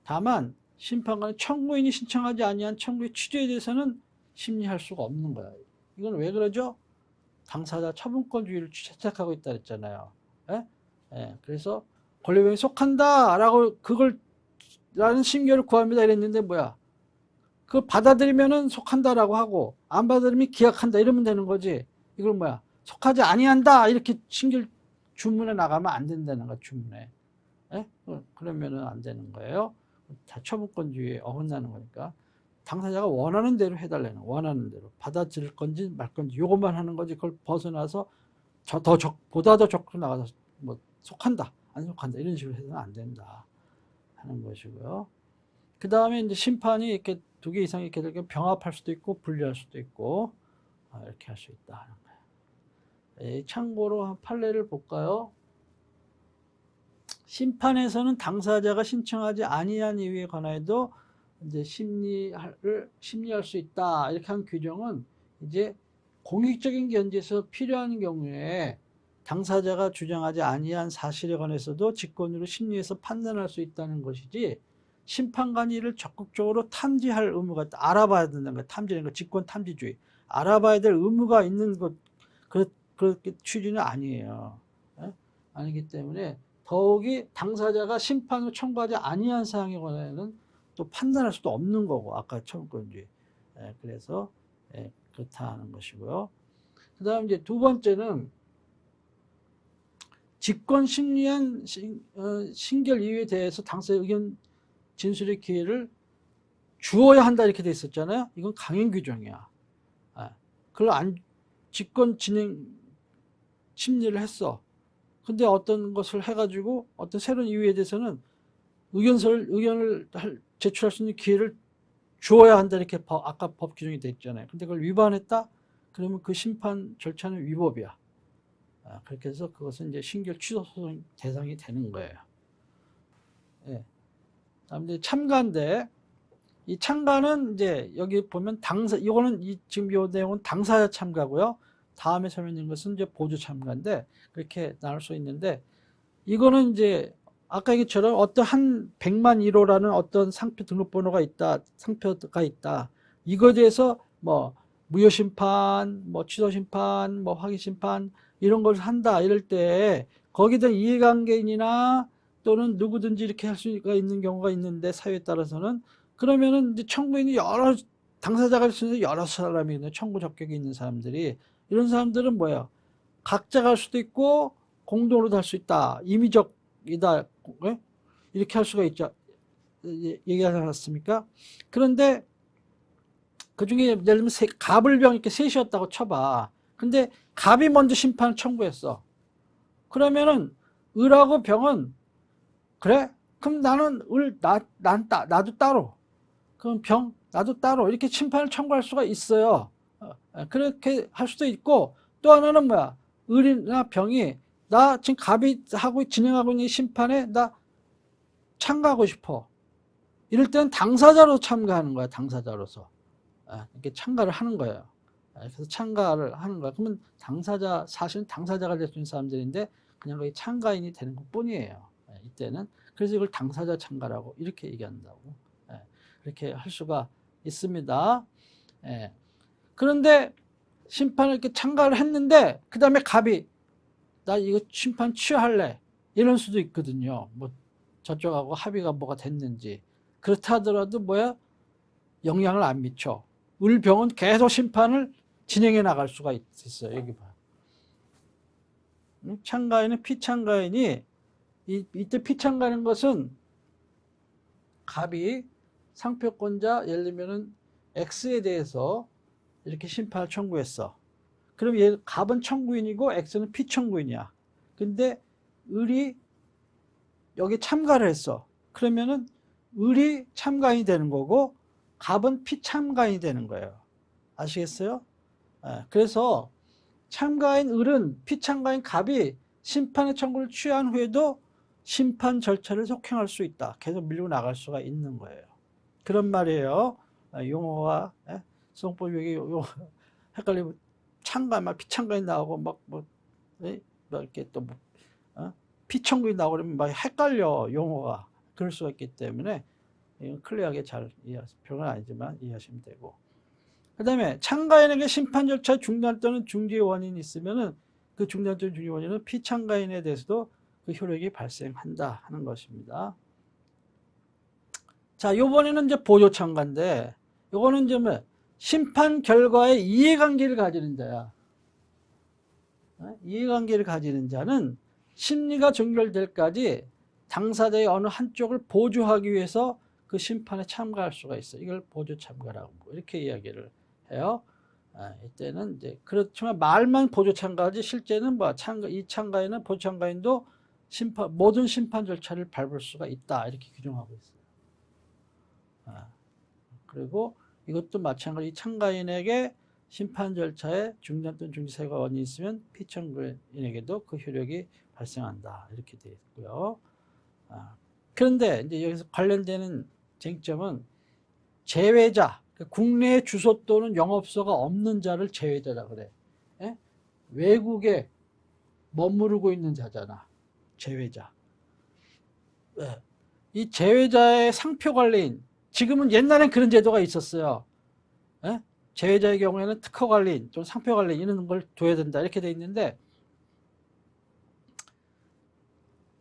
다만 심판관은 청구인이 신청하지 아니한 청구의 취지에 대해서는 심리할 수가 없는 거야. 이건 왜 그러죠? 당사자 처분권주의를 채택하고 있다 그랬잖아요. 그래서 권리병에 속한다라고 그걸 라는 심결을 구합니다 이랬는데 뭐야? 그걸 받아들이면은 속한다라고 하고 안 받아들이면 기각한다 이러면 되는 거지. 이걸 뭐야? 속하지 아니한다 이렇게 심결 주문에 나가면 안 된다는 거야. 주문에. 그러면은 안 되는 거예요. 다 처분권주의에 어긋나는 거니까 당사자가 원하는 대로 해달라는 원하는 대로 받아들일 건지 말 건지 요것만 하는 거지 그걸 벗어나서 보다 더 적극 나가서 뭐 속한다 안 속한다 이런 식으로 해서는 안 된다 하는 것이고요. 그 다음에 이제 심판이 이렇게 두 개 이상 이렇게 되면 병합할 수도 있고 분리할 수도 있고 이렇게 할 수 있다 하는 거예요. 참고로 한 판례를 볼까요? 심판에서는 당사자가 신청하지 아니한 이유에 관하여도 이제 심리할 수 있다 이렇게 한 규정은 이제 공익적인 견지에서 필요한 경우에 당사자가 주장하지 아니한 사실에 관해서도 직권으로 심리해서 판단할 수 있다는 것이지 심판관이 이를 적극적으로 탐지할 의무가 있다. 알아봐야 된다는 거야. 탐지는 거 직권 탐지주의. 알아봐야 될 의무가 있는 것 그렇게 취지는 아니에요. 아니기 때문에 더욱이 당사자가 심판을 청구하지 아니한 사항에 관해서는 또 판단할 수도 없는 거고, 아까 처음 건지. 그래서 그렇다 하는 것이고요. 그 다음 이제 두 번째는 직권 심리한 신결 이유에 대해서 당사의 의견 진술의 기회를 주어야 한다 이렇게 돼 있었잖아요. 이건 강행 규정이야. 그걸 직권 진행 심리를 했어. 근데 어떤 것을 해가지고 어떤 새로운 이유에 대해서는 의견을 제출할 수 있는 기회를 주어야 한다 이렇게 아까 법 규정이 돼 있잖아요. 근데 그걸 위반했다? 그러면 그 심판 절차는 위법이야. 그렇게 해서 그것은 이제 신결 취소 소송 대상이 되는 거예요. 예. 다음 이제 참가인데, 이 참가는 이제 여기 보면 이거는 지금 이 내용은 당사자 참가고요. 다음에 설명드린 것은 이제 보조 참가인데, 그렇게 나눌 수 있는데, 이거는 이제 아까 얘기처럼 어떤 한 100만 1호라는 어떤 상표 등록번호가 있다, 상표가 있다. 이거에 대해서 뭐 무효심판, 뭐 취소심판, 뭐 확인심판 이런 걸 한다 이럴 때 거기에 대한 이해관계인이나 또는 누구든지 이렇게 할 수가 있는 경우가 있는데 사유에 따라서는 그러면은 이제 청구인이 당사자가 있으면 여러 사람이 있는 청구 적격이 있는 사람들이 이런 사람들은 뭐예요? 각자가 할 수도 있고 공동으로도 할 수 있다. 임의적이다. 이렇게 할 수가 있죠. 얘기하지 않았습니까? 그런데 그 중에 예를 들면 갑을병 이렇게 셋이었다고 쳐봐. 근데 갑이 먼저 심판을 청구했어. 그러면은 을하고 병은 그래? 그럼 나는 나도 따로. 그럼 병 나도 따로 이렇게 심판을 청구할 수가 있어요. 그렇게 할 수도 있고 또 하나는 뭐야? 을이나 병이 나 지금 갑이 진행하고 있는 심판에 나 참가하고 싶어. 이럴 때는 당사자로 참가하는 거야. 당사자로서. 이렇게 참가를 하는 거예요. 그래서 참가를 하는 거야. 그러면 사실은 당사자가 될 수 있는 사람들인데 그냥 거기 참가인이 되는 것 뿐이에요. 이때는. 그래서 이걸 당사자 참가라고 이렇게 얘기한다고. 그렇게 할 수가 있습니다. 그런데 심판을 이렇게 참가를 했는데 그 다음에 갑이 나 이거 심판 취하할래 이럴 수도 있거든요. 뭐 저쪽하고 합의가 뭐가 됐는지. 그렇다 하더라도 뭐야? 영향을 안 미쳐. 을병은 계속 심판을 진행해 나갈 수가 있어요. 여기 봐. 참가인은 피참가인이 이때 피참가는 것은 갑이 상표권자 예를 들면은 X에 대해서 이렇게 심판을 청구했어. 그럼 갑은 청구인이고 X는 피청구인이야. 근데 을이 여기 참가를 했어. 그러면은 을이 참가인이 되는 거고 갑은 피참가인이 되는 거예요. 아시겠어요? 그래서 참가인 을은 피참가인 갑이 심판의 청구를 취한 후에도 심판 절차를 속행할 수 있다. 계속 밀고 나갈 수가 있는 거예요. 그런 말이에요. 용어가 수동법 여기 헷갈리면 피참가인 나오고 뭐 이렇게 또 피청구인 나오고 그러면 막 헷갈려 용어가. 그럴 수가 있기 때문에 이건 클리어하게 잘 표현은 아니지만 이해하시면 되고. 그 다음에 참가인에게 심판 절차 중단 또는 중지의 원인이 있으면은 그 중단 또는 중지 원인은 피참가인에 대해서도 그 효력이 발생한다 하는 것입니다. 자, 요번에는 이제 보조 참가인데 요거는 이제 뭐 심판 결과에 이해관계를 가지는 자야. 이해관계를 가지는 자는 심리가 종결될 때까지 당사자의 어느 한쪽을 보조하기 위해서 그 심판에 참가할 수가 있어. 이걸 보조 참가라고 이렇게 이야기를 해요. 이때는 이제 그렇지만 말만 보조 참가하지 실제는 이 참가인은 보조 참가인도 모든 심판 절차를 밟을 수가 있다 이렇게 규정하고 있어요. 그리고 이것도 마찬가지 이 참가인에게 심판 절차에 중단 또는 중지 사유가 원인이 있으면 피청구인에게도 그 효력이 발생한다 이렇게 되어 있고요. 그런데 이제 여기서 관련되는 쟁점은 제외자, 국내에 주소 또는 영업소가 없는 자를 제외자라 그래. 외국에 머무르고 있는 자잖아. 제외자. 이 제외자의 상표 관리인, 지금은 옛날엔 그런 제도가 있었어요. 제외자의 경우에는 특허 관리인 또는 상표 관리인 이런 걸 둬야 된다 이렇게 돼 있는데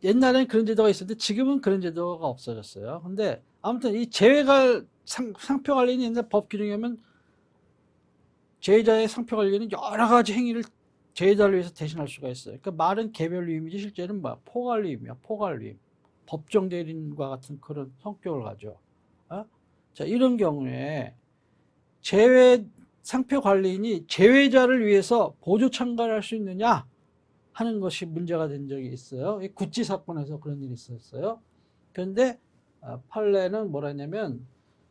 옛날에는 그런 제도가 있었는데 지금은 그런 제도가 없어졌어요. 근데 아무튼 이 상표 관리인이 있는데 법 규정에 하면 제외자의 상표 관리인은 여러 가지 행위를 제외자를 위해서 대신할 수가 있어요. 그러니까 말은 개별 위임이지 실제는 뭐야? 포괄위임이야. 포괄위임. 법정 대리인과 같은 그런 성격을 가져. 어? 자, 이런 경우에 상표 관리인이 제외자를 위해서 보조 참가를 할 수 있느냐 하는 것이 문제가 된 적이 있어요. 구찌 사건에서 그런 일이 있었어요. 그런데 판례는 뭐라 했냐면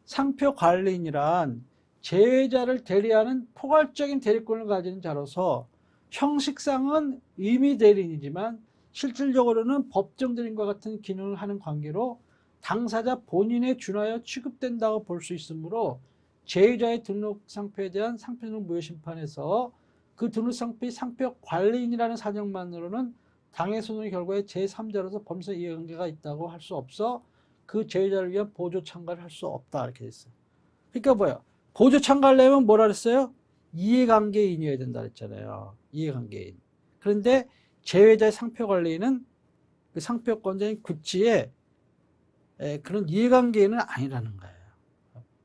상표 관리인이란 제외자를 대리하는 포괄적인 대리권을 가지는 자로서 형식상은 임의 대리인이지만 실질적으로는 법정 대리인과 같은 기능을 하는 관계로 당사자 본인에 준하여 취급된다고 볼 수 있으므로 제외자의 등록 상표에 대한 상표 등록 무효 심판에서 그 등록 상표의 상표 관리인이라는 사정만으로는 당해 소송의 결과에 제3자로서 범죄 이해관계가 있다고 할 수 없어 그 제외자를 위한 보조 참가를 할 수 없다 이렇게 됐어요. 그러니까 뭐야? 보조 참가를 내면 뭐라 그랬어요? 이해관계인이어야 된다 그랬잖아요. 이해관계인. 그런데 제외자의 상표 관리인은 그 상표권자인 구찌에 그런 이해관계인은 아니라는 거예요.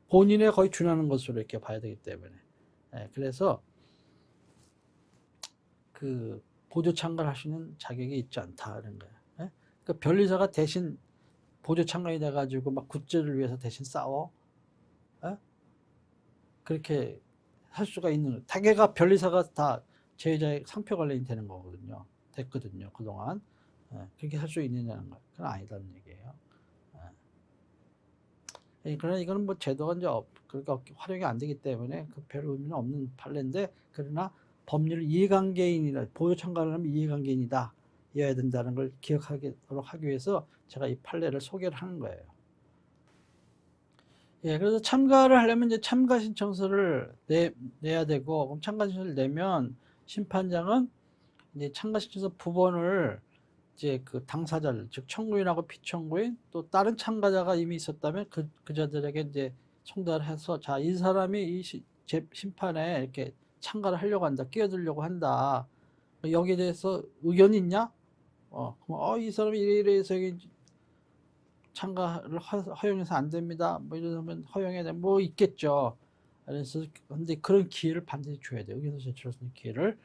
본인에 거의 준하는 것으로 이렇게 봐야 되기 때문에. 그래서 그 보조 참가를 할 수 있는 자격이 있지 않다는 거예요. 그러니까 변리사가 대신 보조 참가이 돼가지고 막 구찌를 위해서 대신 싸워. 그렇게 할 수가 있는 거예요. 타개가 변리사가 다 제외자의 상표 관리인 되는 거거든요. 됐거든요. 그동안. 그렇게 할 수 있느냐는 거. 그건 아니다는 얘기예요. 그러나 이거는 뭐 제도가 이제 그러니까 활용이 안 되기 때문에 그 별 의미는 없는 판례인데 그러나 법률 이해관계인이다. 보조 참가를 하면 이해관계인이다. 이어야 된다는 걸 기억하도록 하기 위해서 제가 이 판례를 소개를 하는 거예요. 그래서 참가를 하려면 이제 참가 신청서를 내야 되고, 그럼 참가 신청서를 내면 심판장은 이제 참가 신청서 부본을 이제 그 당사자들, 즉 청구인하고 피청구인 또 다른 참가자가 이미 있었다면 그 자들에게 이제 송달을 해서 자, 이 사람이 이 심판에 이렇게 참가를 하려고 한다, 끼어들려고 한다. 여기에 대해서 의견이 있냐? 이 사람이 이래 해서 참가를 허용해서 안 됩니다. 뭐 이러면 허용해야 돼. 뭐 있겠죠. 그래서 근데 그런 기회를 반드시 줘야 돼요. 의견서 제출할 수 있는 기회를.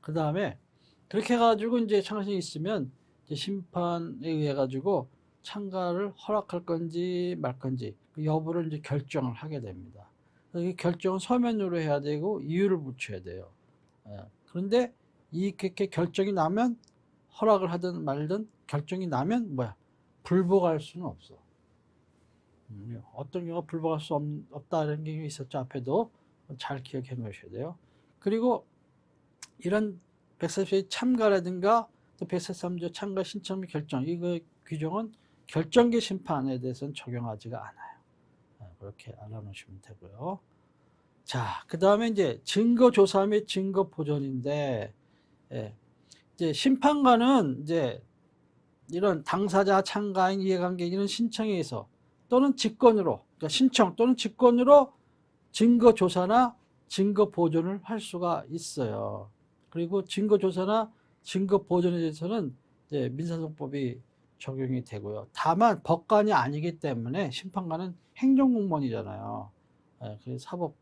그 다음에 그렇게 해가지고 이제 참가신이 있으면 이제 심판에 의해 가지고 참가를 허락할 건지 말 건지 그 여부를 이제 결정을 하게 됩니다. 이 결정은 서면으로 해야 되고 이유를 붙여야 돼요. 그런데 이렇게 결정이 나면 허락을 하든 말든 결정이 나면 뭐야? 불복할 수는 없어. 어떤 경우가 불복할 수 없다는 게 있었죠. 앞에도 잘 기억해 놓으셔야 돼요. 그리고 이런 144의 참가라든가 또 143조 참가 신청 및 결정 이거 규정은 결정기 심판에 대해서는 적용하지가 않아요. 그렇게 알아놓으시면 되고요. 자, 그 다음에 이제 증거 조사 및 증거 보존인데, 이제 심판관은 이제 이런 당사자, 참가인, 이해관계인 이런 신청에 의해서 또는 직권으로, 그러니까 신청 또는 직권으로 증거 조사나 증거 보존을 할 수가 있어요. 그리고 증거 조사나 증거 보존에 대해서는 이제 민사소송법이 적용이 되고요. 다만 법관이 아니기 때문에 심판관은 행정공무원이잖아요. 그래서 사법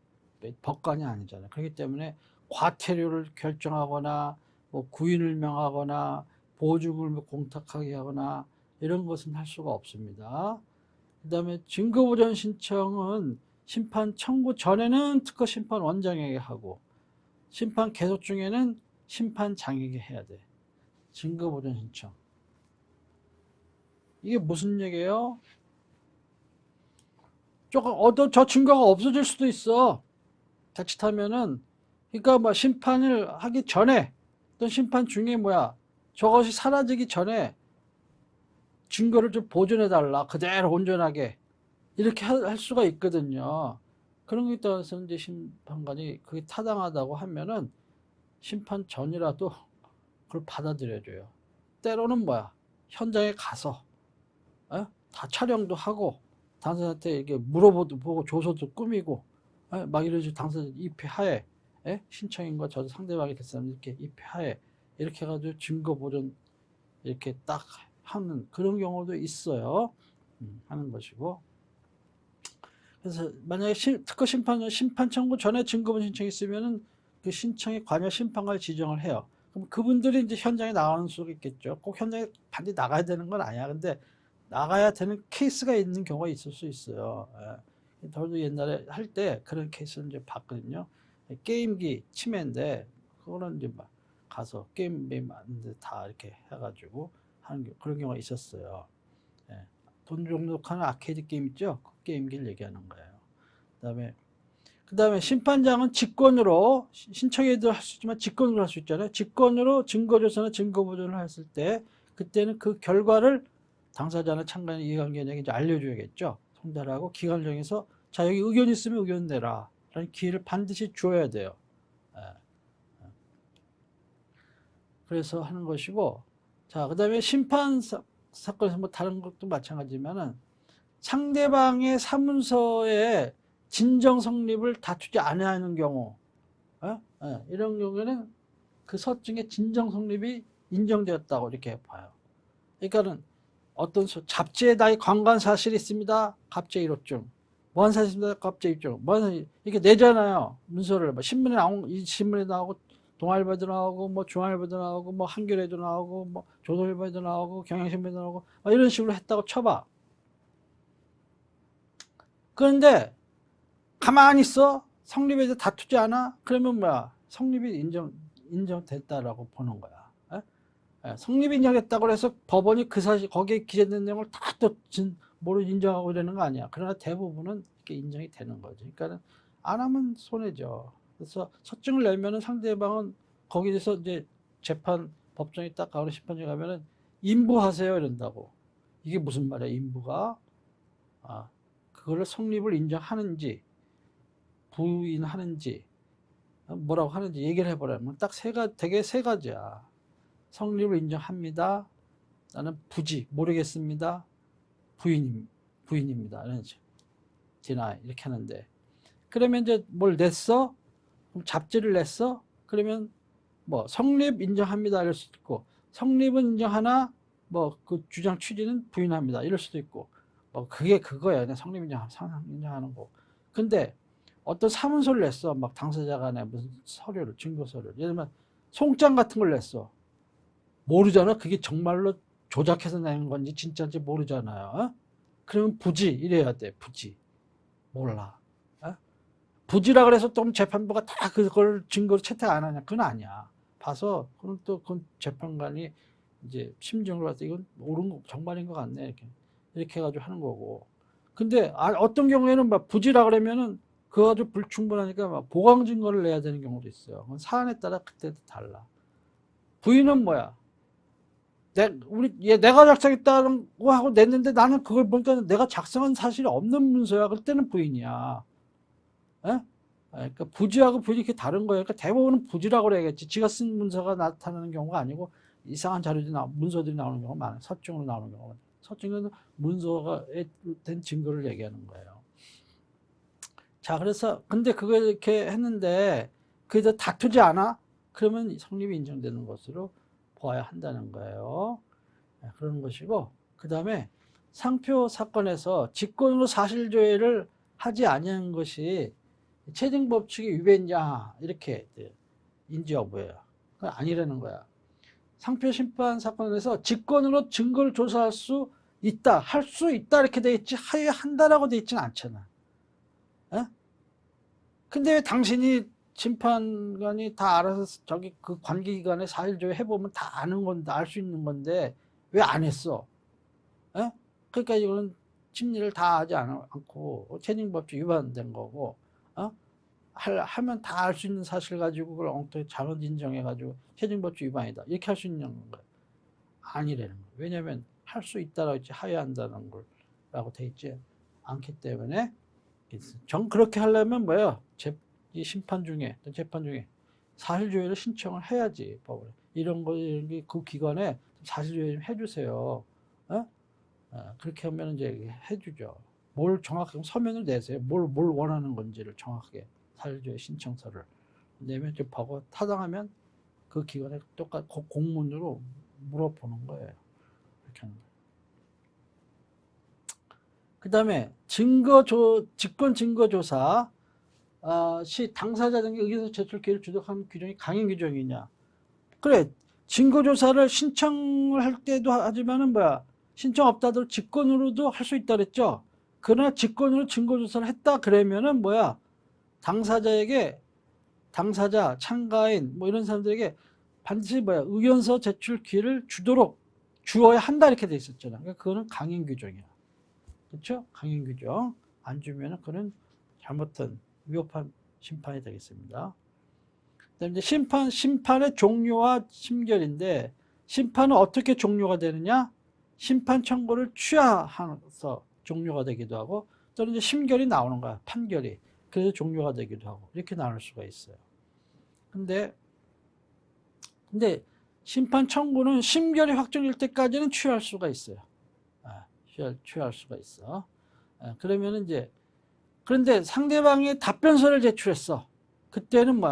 법관이 아니잖아요. 그렇기 때문에 과태료를 결정하거나 뭐 구인을 명하거나 보증을 공탁하게 하거나 이런 것은 할 수가 없습니다. 그 다음에 증거보존 신청은 심판 청구 전에는 특허 심판 원장에게 하고 심판 계속 중에는 심판장에게 해야 돼. 증거보존 신청. 이게 무슨 얘기예요? 조금 저 증거가 없어질 수도 있어. 자칫하면은 그러니까 뭐 심판을 하기 전에 또 심판 중에 저것이 사라지기 전에 증거를 좀 보존해 달라. 그대로 온전하게 이렇게 할 수가 있거든요. 그런 것에 따라서 이제 심판관이 그게 타당하다고 하면은 심판 전이라도 그걸 받아들여줘요. 때로는 현장에 가서 다 촬영도 하고 당사자한테 이렇게 물어보고 조서도 꾸미고 막 이러지 당사자 입회하에 신청인과 저 상대방이 됐으면 이렇게 입회하에 이렇게 해가지고 증거 보존 이렇게 딱 하는 그런 경우도 있어요. 하는 것이고. 그래서 만약에 특허 심판 청구 전에 증거본 신청이 있으면은 그 신청에 관여 심판관을 지정을 해요. 그럼 그분들이 이제 현장에 나가는 수가 있겠죠. 꼭 현장에 반드시 나가야 되는 건 아니야. 근데 나가야 되는 케이스가 있는 경우가 있을 수 있어요. 예. 저도 옛날에 할 때 그런 케이스를 이제 봤거든요. 게임기 침해인데 그거는 이제 막 가서 게임기 만드는데 다 이렇게 해가지고 하는 그런 경우가 있었어요. 예. 돈 종목하는 아케이드 게임 있죠? 그 게임기를 얘기하는 거예요. 그다음에 심판장은 직권으로 신청해도 할 수 있지만 직권으로 할 수 있잖아요. 직권으로 증거조사나 증거보존을 했을 때 그때는 그 결과를 당사자나 참가인 이해관계자에게 이제 알려줘야겠죠. 송달하고 기관을 정해서 자 여기 의견 있으면 의견 내라 라는 기회를 반드시 줘야 돼요. 예. 그래서 하는 것이고, 자 그다음에 심판 사건에서 뭐 다른 것도 마찬가지지만은 상대방의 사문서에 진정 성립을 다투지 않아하는 경우, 이런 경우에는 그 서증의 진정 성립이 인정되었다고 이렇게 봐요. 그러니까는 어떤 잡지에 나의 관관 사실이 있습니다. 갑제 1호증. 뭐한 사실이 있습니다. 갑제 1호증. 뭐한 사실 이렇게 내잖아요. 문서를 뭐 신문에 나오고 이 신문에 나오고 동아일보에도 나오고 뭐 중앙일보도 나오고 뭐 한겨레도 나오고 뭐 조선일보에도 나오고 경향신문에도 나오고 이런 식으로 했다고 쳐봐. 그런데 가만히 있어? 성립에 대해서 다투지 않아? 그러면 뭐야? 성립이 인정됐다라고 보는 거야. 성립이 인정됐다고 해서 법원이 그 사실, 거기에 기재된 내용을 다 또 뭐로 인정하고 이러는 거 아니야. 그러나 대부분은 이렇게 인정이 되는 거죠. 그러니까는 안 하면 손해죠. 그래서 서증을 내면은 상대방은 거기에서 이제 재판, 법정에 딱 가거나 심판정에 가면은 인부하세요 이런다고. 이게 무슨 말이야, 인부가? 그거를 성립을 인정하는지, 부인하는지, 뭐라고 하는지 얘기를 해보라면 딱 되게 세 가지야. 성립을 인정합니다. 나는 모르겠습니다. 부인입니다. 이런 식으로. deny 이렇게 하는데, 그러면 이제 뭘 냈어? 그럼 잡지를 냈어? 그러면 뭐 성립 인정합니다 이럴 수도 있고, 성립은 인정하나 뭐 그 주장 취지는 부인합니다 이럴 수도 있고, 뭐 그게 그거야. 그냥 성립 인정하는 거. 근데 어떤 사문서를 냈어. 막 당사자 간에 무슨 서류를, 증거서를. 예를 들면 송장 같은 걸 냈어. 모르잖아. 그게 정말로 조작해서 낸 건지 진짜인지 모르잖아요. 그러면 부지 이래야 돼. 부지. 몰라. 부지라 그래서 또 재판부가 다 그걸 증거로 채택 안 하냐? 그건 아니야. 봐서 그건 또 그 재판관이 이제 심정을 봐서 이건 옳은 거 정말인 것 같네 이렇게 해가지고 하는 거고. 근데 어떤 경우에는 막 부지라 그러면은 그거 아주 불충분하니까 막 보강 증거를 내야 되는 경우도 있어요. 그건 사안에 따라 그때도 달라. 부인은 뭐야? 내가 작성했다고 하고 냈는데 나는 그걸 보니까 내가 작성한 사실이 없는 문서야. 그때는 부인이야. 에? 그러니까 부지하고 부인이 이렇게 다른 거예요. 그러니까 대부분은 부지라고 그래야겠지. 지가 쓴 문서가 나타나는 경우가 아니고 이상한 문서들이 나오는 경우가 많아요. 서증으로 나오는 경우가. 서증은 문서가 된 증거를 얘기하는 거예요. 자, 그래서 근데 그걸 이렇게 했는데 그래도 다투지 않아? 그러면 성립이 인정되는 것으로 보아야 한다는 거예요. 그런 것이고, 그 다음에 상표 사건에서 직권으로 사실조회를 하지 아니한 것이 채증법칙의 위배냐 이렇게 인지 여부예요. 그건 아니라는 거야. 상표 심판 사건에서 직권으로 증거를 조사할 수 있다, 할 수 있다 이렇게 돼 있지 하여야 한다라고 돼 있지는 않잖아. 근데 왜 당신이 심판관이 다 알아서 저기 그 관계기관에 사실조회 해보면 다 아는 건데, 알 수 있는 건데 왜 안 했어? 그러니까 이거는 심리를 다 하지 않고 채증법칙 위반된 거고, 하면 다 알 수 있는 사실 가지고 그걸 엉뚱히 잘못 인정해가지고 채증법칙 위반이다 이렇게 할 수 있는 거예요. 아니라는 거예요. 왜냐하면 할 수 있다라고 했지 하여야 한다는 걸라고 돼 있지 않기 때문에. 그렇게 하려면 뭐야? 이 심판 중에, 재판 중에 사실조회를 신청을 해야지. 법을. 이런 게 그 기관에 사실조회 좀 해주세요. 그렇게 하면 이제 해주죠. 뭘 정확하게 서면을 내세요. 뭘 원하는 건지를 정확하게 사실조회 신청서를 내면 이제 보고 타당하면 그 기관에 똑같이 공문으로 물어보는 거예요. 이렇게 하는 거예요. 그 다음에 직권 증거조사 시 당사자 등의 의견서 제출 기회를 주도하는 규정이 강행 규정이냐. 그래, 증거조사를 신청을 할 때도 하지만은 신청 없다 하더라도 직권으로도 할 수 있다 그랬죠. 그러나 직권으로 증거조사를 했다 그러면은 당사자, 참가인 이런 사람들에게 반드시 의견서 제출 기회를 주어야 한다 이렇게 돼 있었잖아. 그러니까 그거는 강행 규정이야. 그렇죠? 강행 규정 안 주면은 그는 잘못한 위법한 심판이 되겠습니다. 그다음에 이제 심판의 종료와 심결인데 심판은 어떻게 종료가 되느냐? 심판 청구를 취하해서 종료가 되기도 하고 또는 이제 심결이 나오는 거야. 판결이. 그래서 종료가 되기도 하고 이렇게 나눌 수가 있어요. 근데 심판 청구는 심결이 확정될 때까지는 취할 수가 있어요. 취할 수가 있어. 그러면은 이제 그런데 상대방이 답변서를 제출했어. 그때는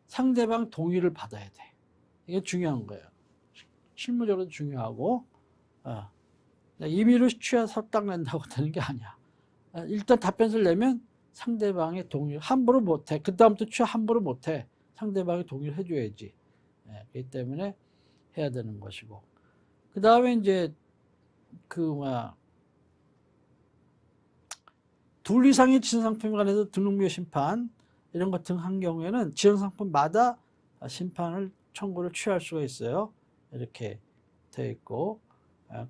상대방 동의를 받아야 돼. 이게 중요한 거예요. 실무적으로 중요하고 임의로 취하 섭당낸다고 되는 게 아니야. 일단 답변서를 내면 상대방의 동의를 함부로 못해. 그 다음부터 취하 함부로 못해. 상대방이 동의를 해줘야지. 그렇기 때문에 해야 되는 것이고. 그 다음에 이제 둘 이상의 지정상품에 관해서 등록무효 심판 이런 것 등 한 경우에는 지정상품마다 심판을 청구를 취할 수가 있어요. 이렇게 되어 있고,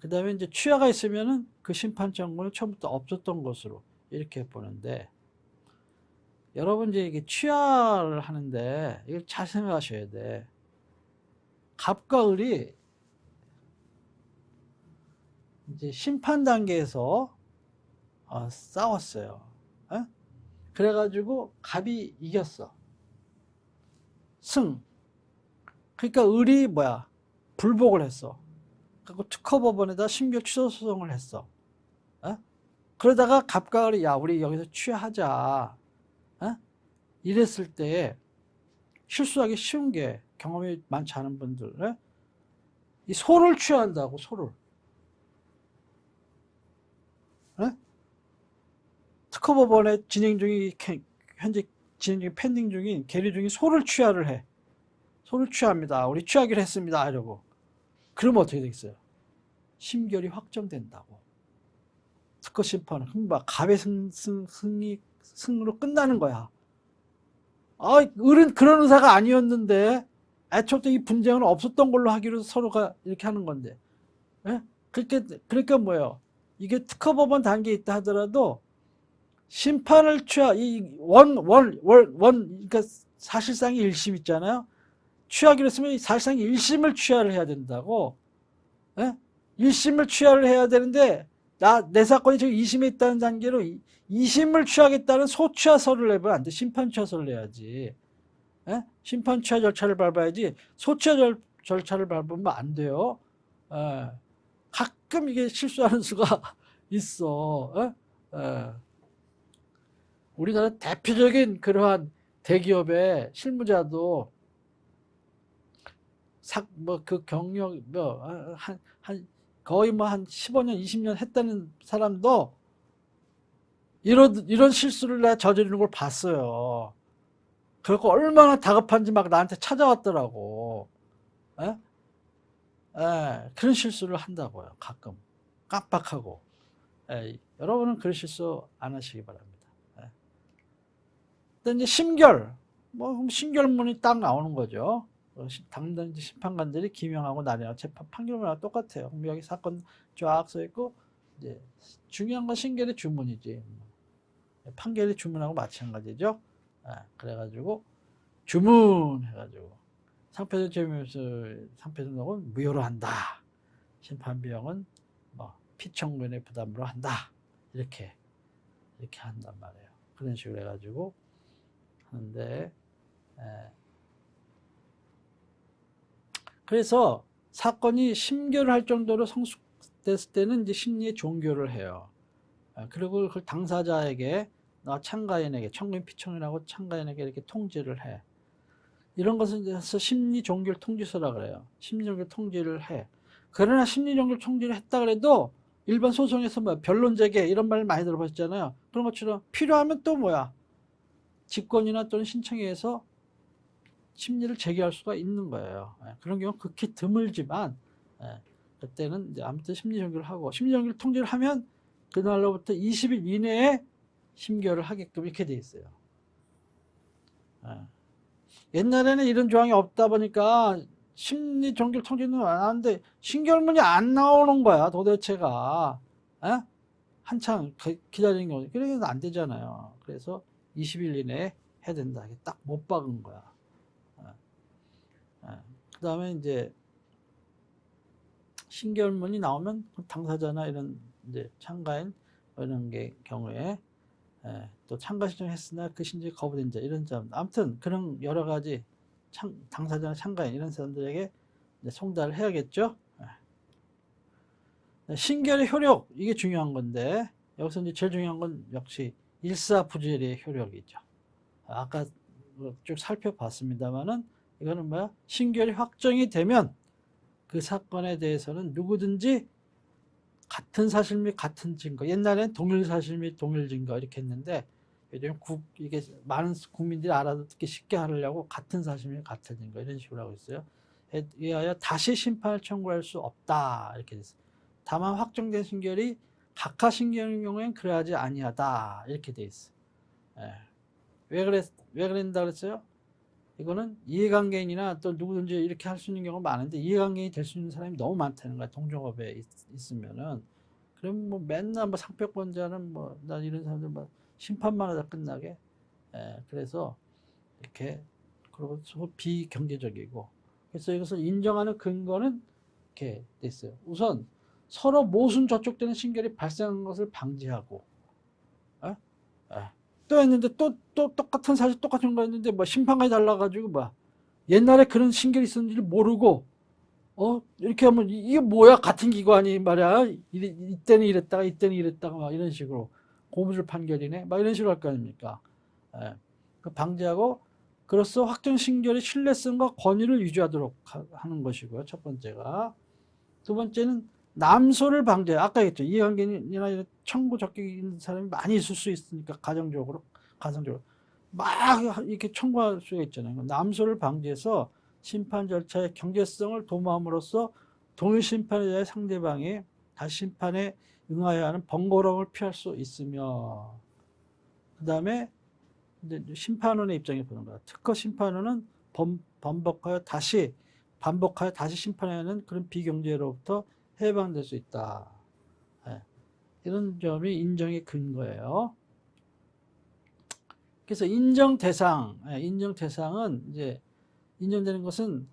그 다음에 이제 취하가 있으면은 그 심판 청구는 처음부터 없었던 것으로 이렇게 보는데, 여러분 이제 이게 취하를 하는데 이걸 잘 생각하셔야 돼. 갑과 을이 이제 심판 단계에서 싸웠어요. 그래가지고 갑이 이겼어. 승. 그러니까 을이 불복을 했어. 그리고 특허법원에다 심결 취소 소송을 했어. 그러다가 갑과 을이 우리 여기서 취하하자. 이랬을 때 실수하기 쉬운 게 경험이 많지 않은 분들, 이 소를 취한다고 소를. 특허법원에 현재 진행 중인 펜딩 중인 계류 중인 소를 취하를 해. 소를 취합니다. 우리 취하기로 했습니다. 이러고. 그러면 어떻게 되겠어요? 심결이 확정된다고. 특허 심판은 갑의 승으로 끝나는 거야. 을은 그런 의사가 아니었는데 애초부터 이 분쟁은 없었던 걸로 하기로 서로가 이렇게 하는 건데. 그러니까 뭐예요? 이게 특허법원 단계에 있다 하더라도 심판을 그러니까 사실상의 1심 있잖아요. 취하기로 했으면 사실상 1심을 취하를 해야 된다고. 1심을 취하를 해야 되는데 내 사건이 지금 2심에 있다는 단계로 2심을 취하겠다는 소취하서를 내면 안 돼. 심판 취하서를 내야지. 심판 취하 절차를 밟아야지 소취하 절차를 밟으면 안 돼요. 가끔 이게 실수하는 수가 있어. 우리나라 대표적인 그러한 대기업의 실무자도 그 경력 거의 한 15년 20년 했다는 사람도 이런 실수를 내가 저지르는 걸 봤어요. 그래서 얼마나 다급한지 막 나한테 찾아왔더라고. 그런 실수를 한다고요. 가끔 깜빡하고. 여러분은 그런 실수 안 하시기 바랍니다. 근데 이제 심결, 심결문이 딱 나오는 거죠. 당당 심판관들이 기명하고 나뉘어 재판 판결문하고 똑같아요. 여기 사건 쫙 써 있고 이제 중요한 건 심결의 주문이지. 판결의 주문하고 마찬가지죠. 그래가지고 주문해가지고 상패전 재미없을 상패전은 무효로 한다. 심판 비용은 피청구인의 부담으로 한다. 이렇게 한단 말이에요. 그런 식으로 해가지고 하는데, 그래서 사건이 심결을 할 정도로 성숙됐을 때는 이제 심리의 종결을 해요. 그리고 그걸 당사자에게, 참가인에게, 청구인, 피청구인하고 참가인에게 이렇게 통지를 해. 이런 것은 이제 심리 종결 통지서라 그래요. 심리 종결 통지를 해. 그러나 심리 종결 통지를 했다 그래도 일반 소송에서 뭐 변론재개 이런 말 많이 들어보셨잖아요. 그런 것처럼 필요하면 또 뭐야? 직권이나 또는 신청에 의해서 심리를 제기할 수가 있는 거예요. 그런 경우 극히 드물지만 그때는 이제 아무튼 심리정지를 하고 심리정지를 통지를 하면 그날로부터 20일 이내에 심결을 하게끔 이렇게 돼 있어요. 옛날에는 이런 조항이 없다 보니까 심리정지를 통지는 안 하는데 심결문이 안 나오는 거야 도대체가. 한창 기다리는 경우 그래서 안 되잖아요. 그래서 20일 이내에 해야 된다. 딱 못 박은 거야. 그 다음에 이제 신결문이 나오면 당사자나 이런 이제 참가인 이런 게 경우에 또 참가 신청했으나 그 신청이 거부된 자 이런 점 아무튼 그런 여러 가지 당사자나 참가인 이런 사람들에게 송달을 해야겠죠. 신결의 효력 이게 중요한 건데 여기서 이제 제일 중요한 건 역시 일사부재리의 효력이죠. 아까 쭉 살펴봤습니다만은 이거는 뭐야? 신결이 확정이 되면 그 사건에 대해서는 누구든지 같은 사실 및 같은 증거, 옛날엔 동일 사실 및 동일 증거 이렇게 했는데 요즘 이게 많은 국민들이 알아듣기 쉽게 하려고 같은 사실 및 같은 증거 이런 식으로 하고 있어요. 이하여 다시 심판을 청구할 수 없다 이렇게 됐어요. 다만 확정된 신결이 각하 신결의 경우엔 그러하지 아니하다 이렇게 돼 있어요. 왜 그랬다 그랬어요? 이거는 이해관계인이나 또 누구든지 이렇게 할 수 있는 경우가 많은데 이해관계인이 될 수 있는 사람이 너무 많다는 거야. 동종업에 있으면은. 그럼 뭐 맨날 뭐 상표권자는 뭐 나 이런 사람들 뭐 심판만 하다 끝나게. 그래서 이렇게 그리고 비경제적이고 그래서 이것을 인정하는 근거는 이렇게 돼 있어요. 우선 서로 모순 저촉되는 신결이 발생한 것을 방지하고 또 했는데 또 똑같은 사실 똑같은 거 했는데 뭐 심판까지 달라가지고 뭐 옛날에 그런 신결이 있었는지 모르고 이렇게 하면 이게 뭐야 같은 기관이 말이야 이때는 이랬다가 이때는 이랬다가 막 이런 식으로 고무줄 판결이네 막 이런 식으로 할 거 아닙니까. 그 방지하고 그로써 확정 신결의 신뢰성과 권위를 유지하도록 하는 것이고요. 첫 번째가. 두 번째는 남소를 방지해. 아까 했죠. 이해관계인이나 청구 적격이 있는 사람이 많이 있을 수 있으니까 가정적으로 막 이렇게 청구할 수가 있잖아요. 남소를 방지해서 심판 절차의 경제성을 도모함으로써 동일 심판에 대해 상대방이 다시 심판에 응하여야 하는 번거로움을 피할 수 있으며 그 다음에 심판원의 입장에 보는 거야. 특허 심판원은 반복하여 다시 심판해야 하는 그런 비경제로부터 해방될 수 있다. 이런 점이 인정의 근거예요. 그래서 인정 대상은 이제 인정되는 것은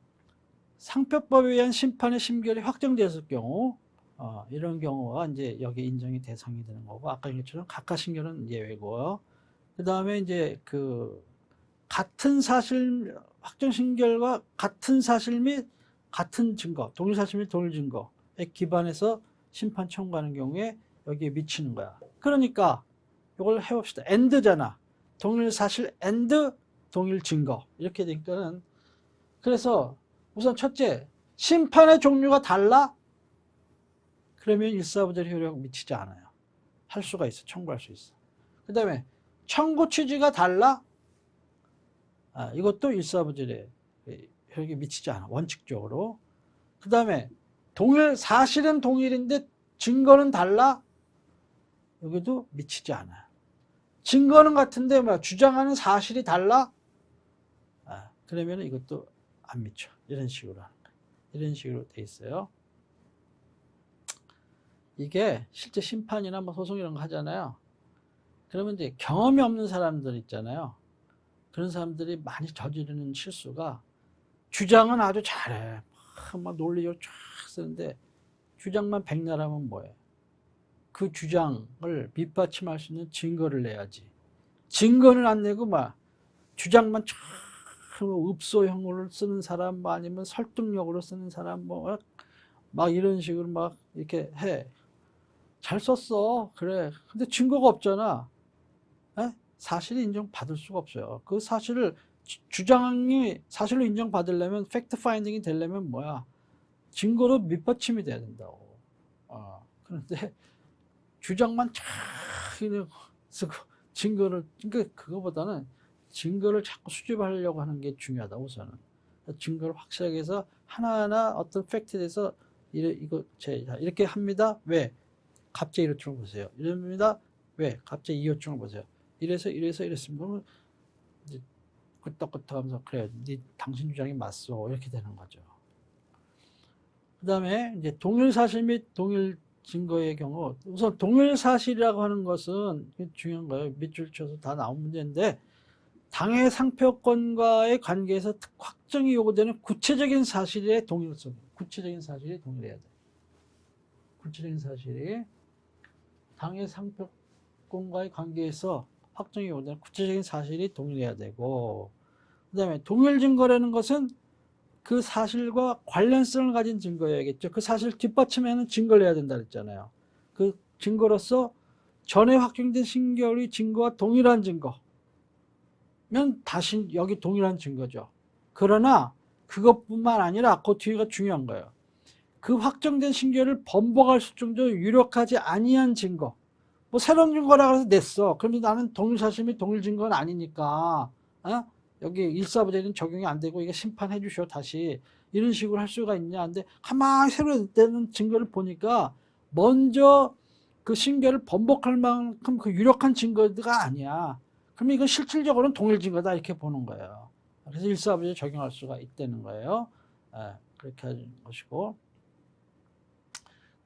상표법에 의한 심판의 심결이 확정되었을 경우 이런 경우가 이제 여기 인정의 대상이 되는 거고 아까 얘기한 것처럼 각하 신결은 예외고요. 그 다음에 이제 그 같은 사실 확정 신결과 같은 사실 및 같은 증거, 동일 사실 및 동일 증거에 기반해서 심판 청구하는 경우에 여기에 미치는 거야. 그러니까 이걸 해봅시다. and잖아. 동일 사실 and 동일 증거 이렇게 되니까는 그래서 우선 첫째 심판의 종류가 달라? 그러면 일사부재리 효력 미치지 않아요. 할 수가 있어. 청구할 수 있어. 그 다음에 청구 취지가 달라? 이것도 일사부재리 효력이 미치지 않아. 원칙적으로. 그 다음에 사실은 동일인데 증거는 달라? 여기도 미치지 않아요. 증거는 같은데 주장하는 사실이 달라? 그러면 이것도 안 미쳐. 이런 식으로 하는 거예요. 이런 식으로 돼 있어요. 이게 실제 심판이나 뭐 소송 이런 거 하잖아요. 그러면 이제 경험이 없는 사람들 있잖아요. 그런 사람들이 많이 저지르는 실수가 주장은 아주 잘해. 막 논리적으로 쫙 쓰는데 주장만 백날하면 뭐해? 그 주장을 밑받침할 수 있는 증거를 내야지. 증거는 안 내고 주장만 쫙 읍소형으로 쓰는 사람 아니면 설득력으로 쓰는 사람 막 이런 식으로 막 이렇게 해. 잘 썼어. 그래. 근데 증거가 없잖아. 사실이 인정받을 수가 없어요. 그 사실을 주장이 사실로 인정받으려면 팩트 파인딩이 되려면 증거로 밑받침이 돼야 된다고. 그런데 주장만 쫙 쓰고 증거를, 그러니까 그거보다는 증거를 자꾸 수집하려고 하는 게 중요하다, 우선은. 증거를 확실하게 해서 하나하나 어떤 팩트에 대해서 이렇게 합니다. 왜? 갑자기 이렇게 보세요. 이럽니다. 왜? 갑자기 이 요청을 보세요. 이래서 이랬습니다. 그러면 이제 끄떡끄떡하면서 그래, 당신 주장이 맞소, 이렇게 되는 거죠. 그 다음에 이제 동일 사실 및 동일 증거의 경우, 우선 동일 사실이라고 하는 것은 중요한 거예요. 밑줄 쳐서 다 나온 문제인데, 당해 상표권과의 관계에서 확정이 요구되는 구체적인 사실의 동일성, 구체적인 사실이 동일해야 돼. 구체적인 사실이 당해 상표권과의 관계에서 확정이 요구되는 구체적인 사실이 동일해야 되고, 그 다음에 동일 증거라는 것은 그 사실과 관련성을 가진 증거여야겠죠. 그 사실을 뒷받침하는 증거를 해야 된다 그랬잖아요. 그 증거로서 전에 확정된 신결의 증거와 동일한 증거면 다시 여기 동일한 증거죠. 그러나 그것뿐만 아니라 그 뒤가 중요한 거예요. 그 확정된 신결을 번복할 수 정도로 유력하지 아니한 증거. 뭐 새로운 증거라고 해서 냈어. 그런데 나는 동일 사실 및 동일 증거는 아니니까 여기 일사부재는 적용이 안 되고 이게 심판해 주셔 다시, 이런 식으로 할 수가 있냐. 근데 가만히 새로 내는 증거를 보니까 먼저 그 신결을 번복할 만큼 그 유력한 증거가 아니야. 그러면 이건 실질적으로는 동일 증거다, 이렇게 보는 거예요. 그래서 일사부재 적용할 수가 있다는 거예요. 그렇게 하는 것이고,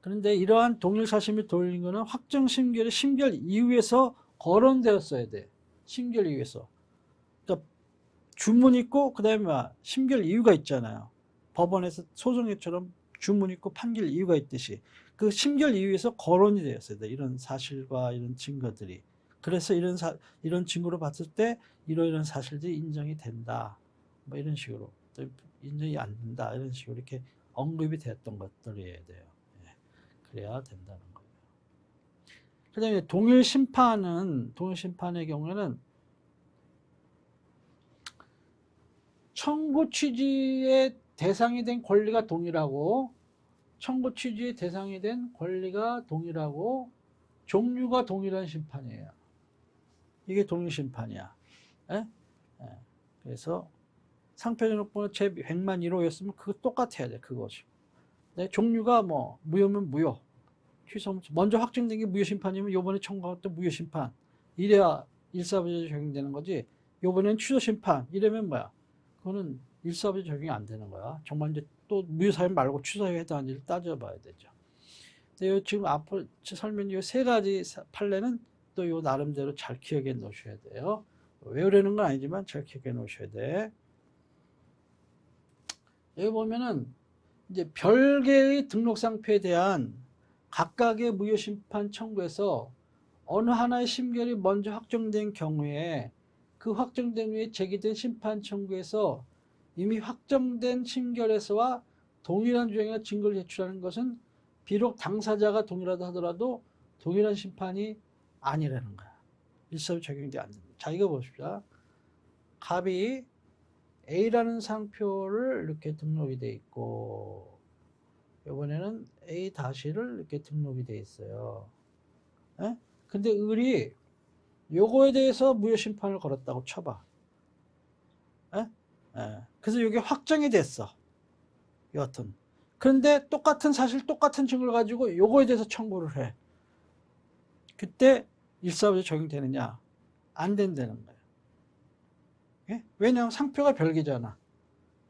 그런데 이러한 동일 사실 및 동일 증거는 확정 신결이 심결 이후에서 거론되었어야 돼. 심결 이후에서. 그러니까 주문 있고 그다음에 심결 이유가 있잖아요. 법원에서 소송에처럼 주문 있고 판결 이유가 있듯이 그 심결 이유에서 거론이 되었어야 돼. 이런 사실과 이런 증거들이. 그래서 이런 증거로 봤을 때 이런 사실들이 인정이 된다. 뭐 이런 식으로. 또 인정이 안 된다. 이런 식으로 이렇게 언급이 되었던 것들이어야 돼요. 그래야 된다는 거예요. 그 다음에 동일 심판의 경우에는 청구 취지의 대상이 된 권리가 동일하고, 청구 취지의 대상이 된 권리가 동일하고, 종류가 동일한 심판이에요. 이게 동일 심판이야. 그래서 상표등록번호 제 100만 1호였으면 그거 똑같아야 돼, 그것이. 종류가 뭐 무효면 무효, 취소, 먼저 확정된 게 무효심판이면 요번에 청구한 또 무효심판, 이래야 일사부재 적용되는 거지. 요번엔 취소심판 이러면 뭐야, 그거는 일사부재 적용이 안 되는 거야. 정말 이제 또 무효사유 말고 취소사유에 해당하는지를 따져봐야 되죠. 근데 지금 앞으로 설명이 요 세 가지 판례는 또 요 나름대로 잘 기억해 놓으셔야 돼요. 외우려는 건 아니지만 잘 기억해 놓으셔야 돼. 여기 보면은 이제 별개의 등록상표에 대한 각각의 무효심판 청구에서 어느 하나의 심결이 먼저 확정된 경우에 그 확정된 후에 제기된 심판 청구에서 이미 확정된 심결에서와 동일한 주장이나 증거를 제출하는 것은 비록 당사자가 동일하다 하더라도 동일한 심판이 아니라는 거야. 일사부 적용이 안 됩니다. 자, 이거 보십시오. 갑이 A라는 상표를 이렇게 등록이 돼 있고, 이번에는 A-를 이렇게 등록이 돼 있어요. 근데 을이 요거에 대해서 무효심판을 걸었다고 쳐봐. 그래서 이게 확정이 됐어. 여하튼. 그런데 똑같은 사실, 똑같은 증거를 가지고 요거에 대해서 청구를 해. 그때 일사부재 적용되느냐? 안 된다는 거예요. 왜냐하면 상표가 별개잖아.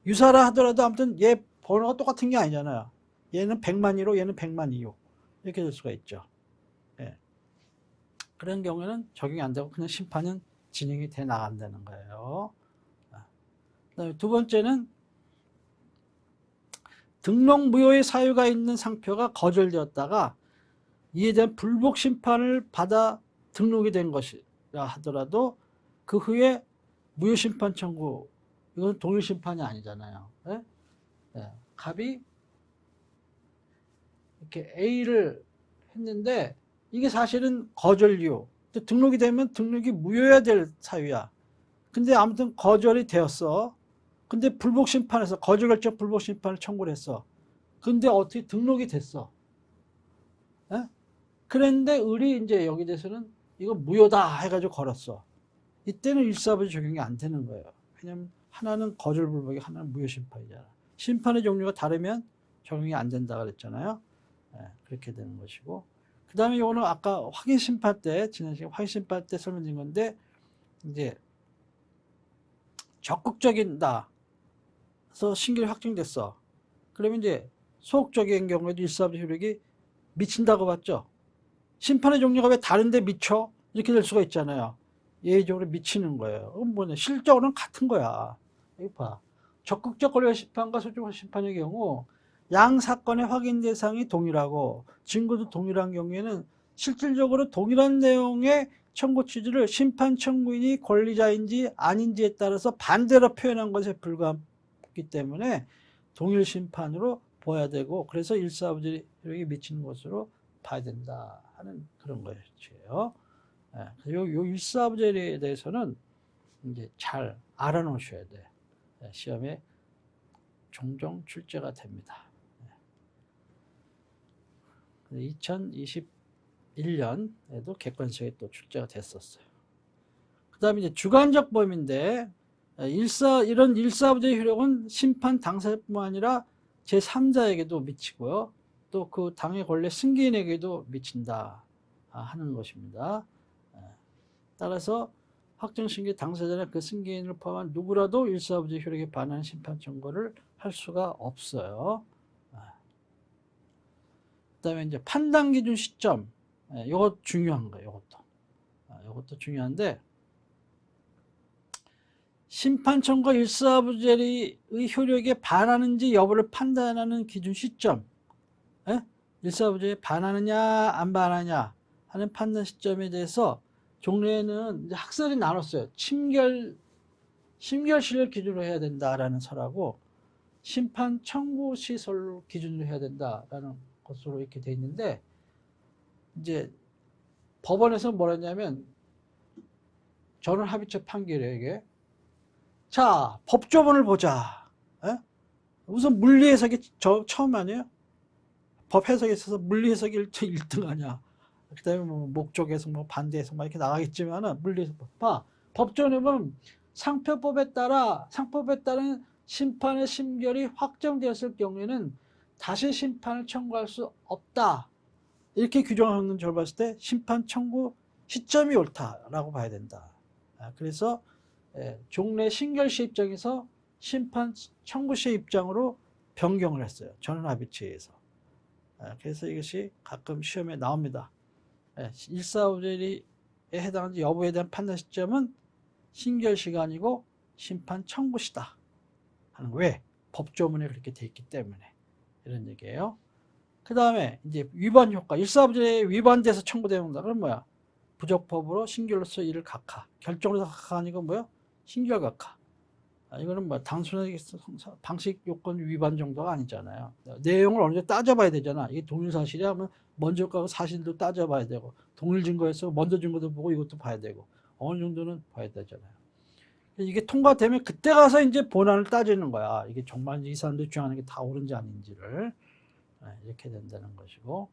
유사라 하더라도 아무튼 얘 번호가 똑같은 게 아니잖아요. 얘는 100만 1호, 얘는 100만 2호. 이렇게 될 수가 있죠. 그런 경우에는 적용이 안 되고 그냥 심판은 진행이 돼 나간다는 거예요. 그다음에 두 번째는 등록 무효의 사유가 있는 상표가 거절되었다가 이에 대한 불복 심판을 받아 등록이 된 것이라 하더라도 그 후에 무효 심판 청구, 이건 동일 심판이 아니잖아요. 갑이 이렇게 A를 했는데 이게 사실은 거절이요. 등록이 되면 등록이 무효해야 될 사유야. 근데 아무튼 거절이 되었어. 근데 불복심판에서 거절결정 불복심판을 청구를 했어. 근데 어떻게 등록이 됐어. 예? 그런데 을이 이제 여기 대해서는 이거 무효다 해가지고 걸었어. 이때는 일사부지 적용이 안 되는 거예요. 왜냐면 하나는 거절불복이, 하나는 무효심판이잖아. 심판의 종류가 다르면 적용이 안 된다 그랬잖아요. 예, 그렇게 되는 것이고. 그 다음에 이거는 아까 확인심판 때, 지난 시간 확인심판 때 설명드린 건데, 이제 적극적인다. 그래서 신결이 확정됐어. 그러면 이제 소극적인 경우에도 일사부지 효력이 미친다고 봤죠. 심판의 종류가 왜 다른데 미쳐? 이렇게 될 수가 있잖아요. 예의적으로 미치는 거예요. 뭐냐, 실적으로는 같은 거야. 이거 봐. 적극적 권리의 심판과 소극적 심판의 경우 양 사건의 확인 대상이 동일하고 증거도 동일한 경우에는 실질적으로 동일한 내용의 청구 취지를 심판 청구인이 권리자인지 아닌지에 따라서 반대로 표현한 것에 불과하기 때문에 동일 심판으로 봐야 되고, 그래서 일사부지력이 미치는 것으로 봐야 된다 하는 그런 것이에요. 요 일사부재에 대해서는 이제 잘 알아놓으셔야 돼. 시험에 종종 출제가 됩니다. 2021년에도 객관식에 또 출제가 됐었어요. 그 다음에 이제 주관적 범위인데, 이런 일사부재 효력은 심판 당사자뿐만 아니라 제3자에게도 미치고요. 또 그 당의 권리 승계인에게도 미친다 하는 것입니다. 따라서 확정신계 당사자나 그 승계인을 포함한 누구라도 일사부재 효력에 반하는 심판 청구를 할 수가 없어요. 그 다음에 이제 판단 기준 시점, 이것 중요한 거예요. 이것도 중요한데, 심판 청구가 일사부재의 효력에 반하는지 여부를 판단하는 기준 시점, 일사부재에 반하느냐 안 반하냐 하는 판단 시점에 대해서 종래에는 이제 학설이 나눴어요. 심결시를 기준으로 해야 된다라는 설하고 심판 청구 시설로 기준으로 해야 된다라는 것으로 이렇게 돼 있는데, 이제 법원에서 뭐라 했냐면 전원합의체 판결이에요, 이게. 자, 법조문을 보자. 우선 물리 해석이 처음 아니에요? 법 해석에 있어서 물리 해석이 1등 아니야. 그 다음에 뭐 목적 해석, 뭐 반대 해석 막 이렇게 나가겠지만은 물리 해석 봐. 법조문에 보면 상표법에 따른 심판의 심결이 확정되었을 경우에는 다시 심판을 청구할 수 없다. 이렇게 규정하는 걸 봤을 때 심판 청구 시점이 옳다라고 봐야 된다. 그래서 종래 신결시 입장에서 심판 청구시의 입장으로 변경을 했어요. 전원합의체에서. 그래서 이것이 가끔 시험에 나옵니다. 일사부재에 해당하는지 여부에 대한 판단 시점은 신결시가 아니고 심판 청구시다 하는 거. 왜? 법조문에 그렇게 돼 있기 때문에 이런 얘기예요. 그 다음에 이제 위반 효과, 일사부재에 위반돼서 청구되는다. 그럼 뭐야? 부적법으로 신결로서 이를 각하, 결정으로서 각하 아니고 뭐야? 신결 각하. 이거는 뭐 단순하게 방식 요건 위반 정도가 아니잖아요. 내용을 어느 정도 따져봐야 되잖아. 이게 동일 사실이야 하면 먼저 거하고 사실도 따져봐야 되고, 동일 증거에서 먼저 증거도 보고 이것도 봐야 되고, 어느 정도는 봐야 되잖아요. 이게 통과되면 그때 가서 이제 본안을 따지는 거야. 이게 정말 이 사람들이 주장하는 게 다 옳은지 아닌지를. 이렇게 된다는 것이고.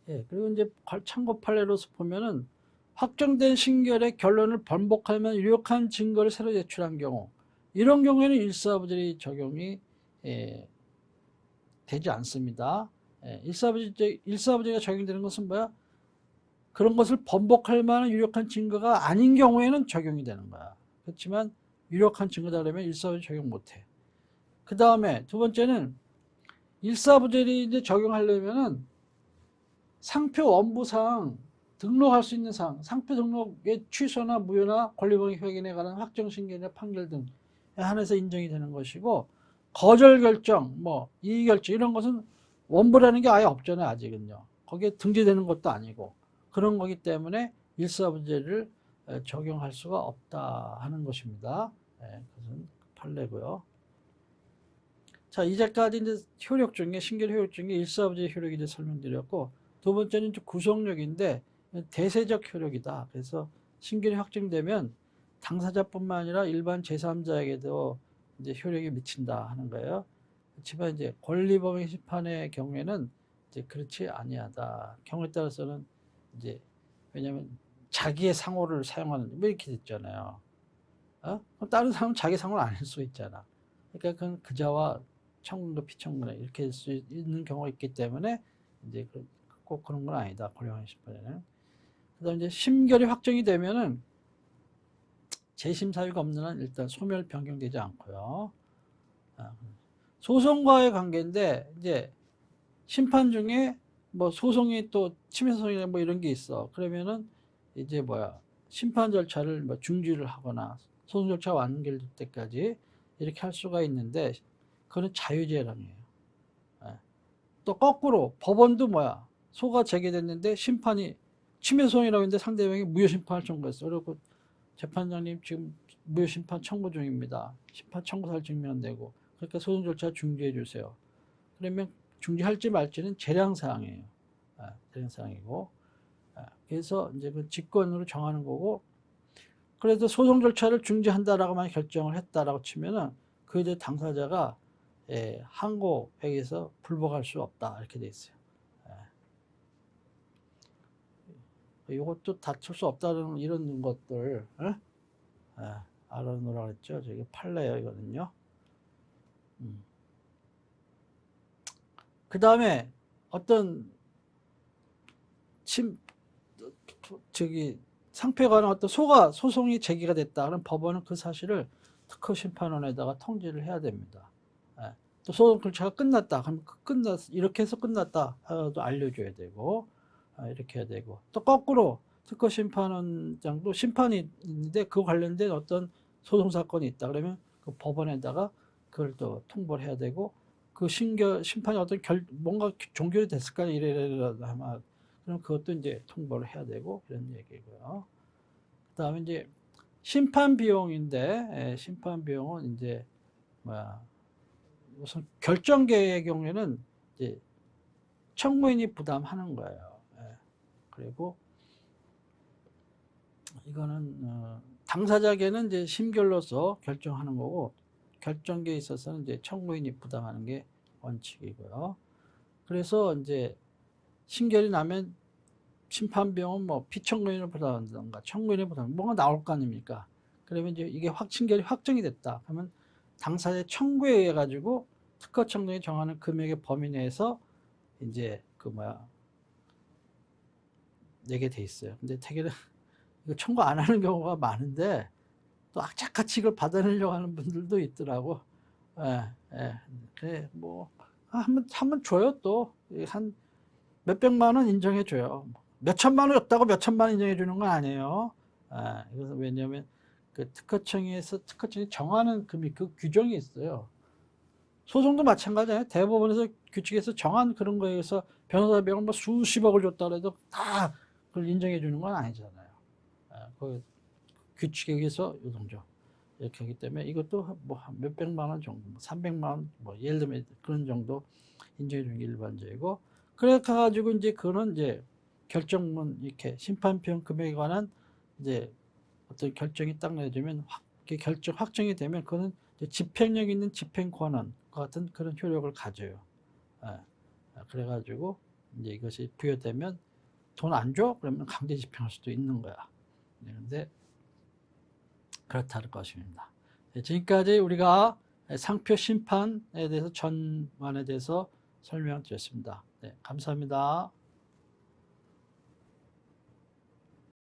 그리고 이제 참고 판례로서 보면은 확정된 신결의 결론을 번복하면 유력한 증거를 새로 제출한 경우, 이런 경우에는 일사부재의 적용이 되지 않습니다. 일사부재가 적용되는 것은 뭐야? 그런 것을 번복할 만한 유력한 증거가 아닌 경우에는 적용이 되는 거야. 그렇지만 유력한 증거다 그러면 일사부재 적용 못해. 그 다음에 두 번째는 일사부재를 이제 적용하려면은 상표 원부상 등록할 수 있는 사항, 상표 등록의 취소나 무효나 권리방해 확인에 관한 확정신결이나 판결 등에 한해서 인정이 되는 것이고, 거절 결정, 뭐 이의 결정 이런 것은 원부라는 게 아예 없잖아요, 아직은요. 거기에 등재되는 것도 아니고 그런 거기 때문에 일사부재를 적용할 수가 없다 하는 것입니다. 그것은 판례고요. 자, 이제까지 이제 효력 중에 신결 효력 중에 일사부재 효력에 대해 설명드렸고, 두 번째는 구속력인데 대세적 효력이다. 그래서 신결이 확정되면 당사자뿐만 아니라 일반 제3자에게도 이제 효력이 미친다 하는 거예요. 그렇지만 이제 권리범행 심판의 경우에는 이제 그렇지 아니하다. 경우에 따라서는 이제 왜냐하면 자기의 상호를 사용하는 뭐 이렇게 됐잖아요. 다른 사람은 자기 상호를 안 할 수 있잖아. 그러니까 그건 그자와 청문과 피청문회 이렇게 할 수 있는 경우가 있기 때문에 이제 꼭 그런 건 아니다. 고려한 심판에는. 그다음 이제 심결이 확정이 되면은 재심 사유가 없는 한 일단 소멸 변경되지 않고요. 소송과의 관계인데 이제 심판 중에 뭐 소송이 또 침해소송이나 뭐 이런 게 있어. 그러면은 이제 심판 절차를 뭐 중지를 하거나 소송 절차가 완결될 때까지 이렇게 할 수가 있는데 그건 자유재량이에요. 또 거꾸로 법원도 소가 제기됐는데 심판이 침해소송이라고 했는데 상대방이 무효심판을 청구했어. 그리고 재판장님 지금 무효심판 청구 중입니다. 심판 청구서를 증명은 되고 그러니까 소송 절차 중지해 주세요. 그러면 중지할지 말지는 재량사항이에요. 재량사항이고 그래서 이제 그 직권으로 정하는 거고 그래도 소송 절차를 중지한다라고만 결정을 했다라고 치면은 그 이제 당사자가 항고에서 불복할 수 없다 이렇게 돼 있어요. 이것도 다툴 수 없다는 이런 것들 알아놓으라 그랬죠. 저기 판례예요 이거는요. 그 다음에 어떤 상표에 관한 어떤 소송이 제기가 됐다. 그럼 법원은 그 사실을 특허심판원에다가 통지를 해야 됩니다. 또 소송 절차가 끝났다. 그럼 이렇게 해서 끝났다. 하도 알려줘야 되고, 이렇게 해야 되고. 또 거꾸로 특허심판원장도 심판이 있는데 그 관련된 어떤 소송사건이 있다. 그러면 그 법원에다가 그걸 또 통보를 해야 되고, 그 심판이 어떤 뭔가 종결이 됐을까 이래라도 아마 그럼 그것도 이제 통보를 해야 되고 이런 얘기고요. 그 다음에 이제 심판 비용인데 심판 비용은 이제 우선 결정계의 경우에는 이제 청구인이 부담하는 거예요. 그리고 이거는 당사자에게는 이제 심결로서 결정하는 거고 결정계에 있어서는 이제 청구인이 부담하는 게 원칙이고요. 그래서 이제 심결이 나면 심판 비용은 피청구인을 부담한다든가 청구인을 부담 뭔가 나올 거 아닙니까? 그러면 이제 이게 심결이 확정이 됐다. 그러면 당사자의 청구에 의해 가지고 특허청구인이 정하는 금액의 범위 내에서 이제 내게 돼 있어요. 근데 대개는 이거 청구 안 하는 경우가 많은데 또 악착같이 이걸 받아내려고 하는 분들도 있더라고. 그래 한번 줘요. 또 한 몇백만 원 인정해 줘요. 몇천만 원이었다고 몇천만 원 인정해 주는 건 아니에요. 그래서 왜냐하면 그 특허청이 정하는 그 규정이 있어요. 소송도 마찬가지예요. 대법원에서 규칙에서 정한 그런 거에 의해서 변호사 비용을 수십억을 줬다 해도 다 그걸 인정해 주는 건 아니잖아요. 그 규칙에 의해서 요동죠. 이렇게 하기 때문에 이것도 몇백만 원 정도, 300만 원, 예를 들면 그런 정도 인정해 주는 게 일반적이고, 그래 가지고 이제 그거는 이제 결정문 이렇게 심판비용 금액에 관한 이제 어떤 결정이 딱 내주면 결정 확정이 되면 그거는 집행력 있는 집행 권한 같은 그런 효력을 가져요. 그래가지고 이제 이것이 부여되면 돈 안 줘? 그러면 강제 집행할 수도 있는 거야. 그런데 그렇다는 것입니다. 지금까지 우리가 상표 심판에 대해서 전반에 대해서 설명드렸습니다. 감사합니다.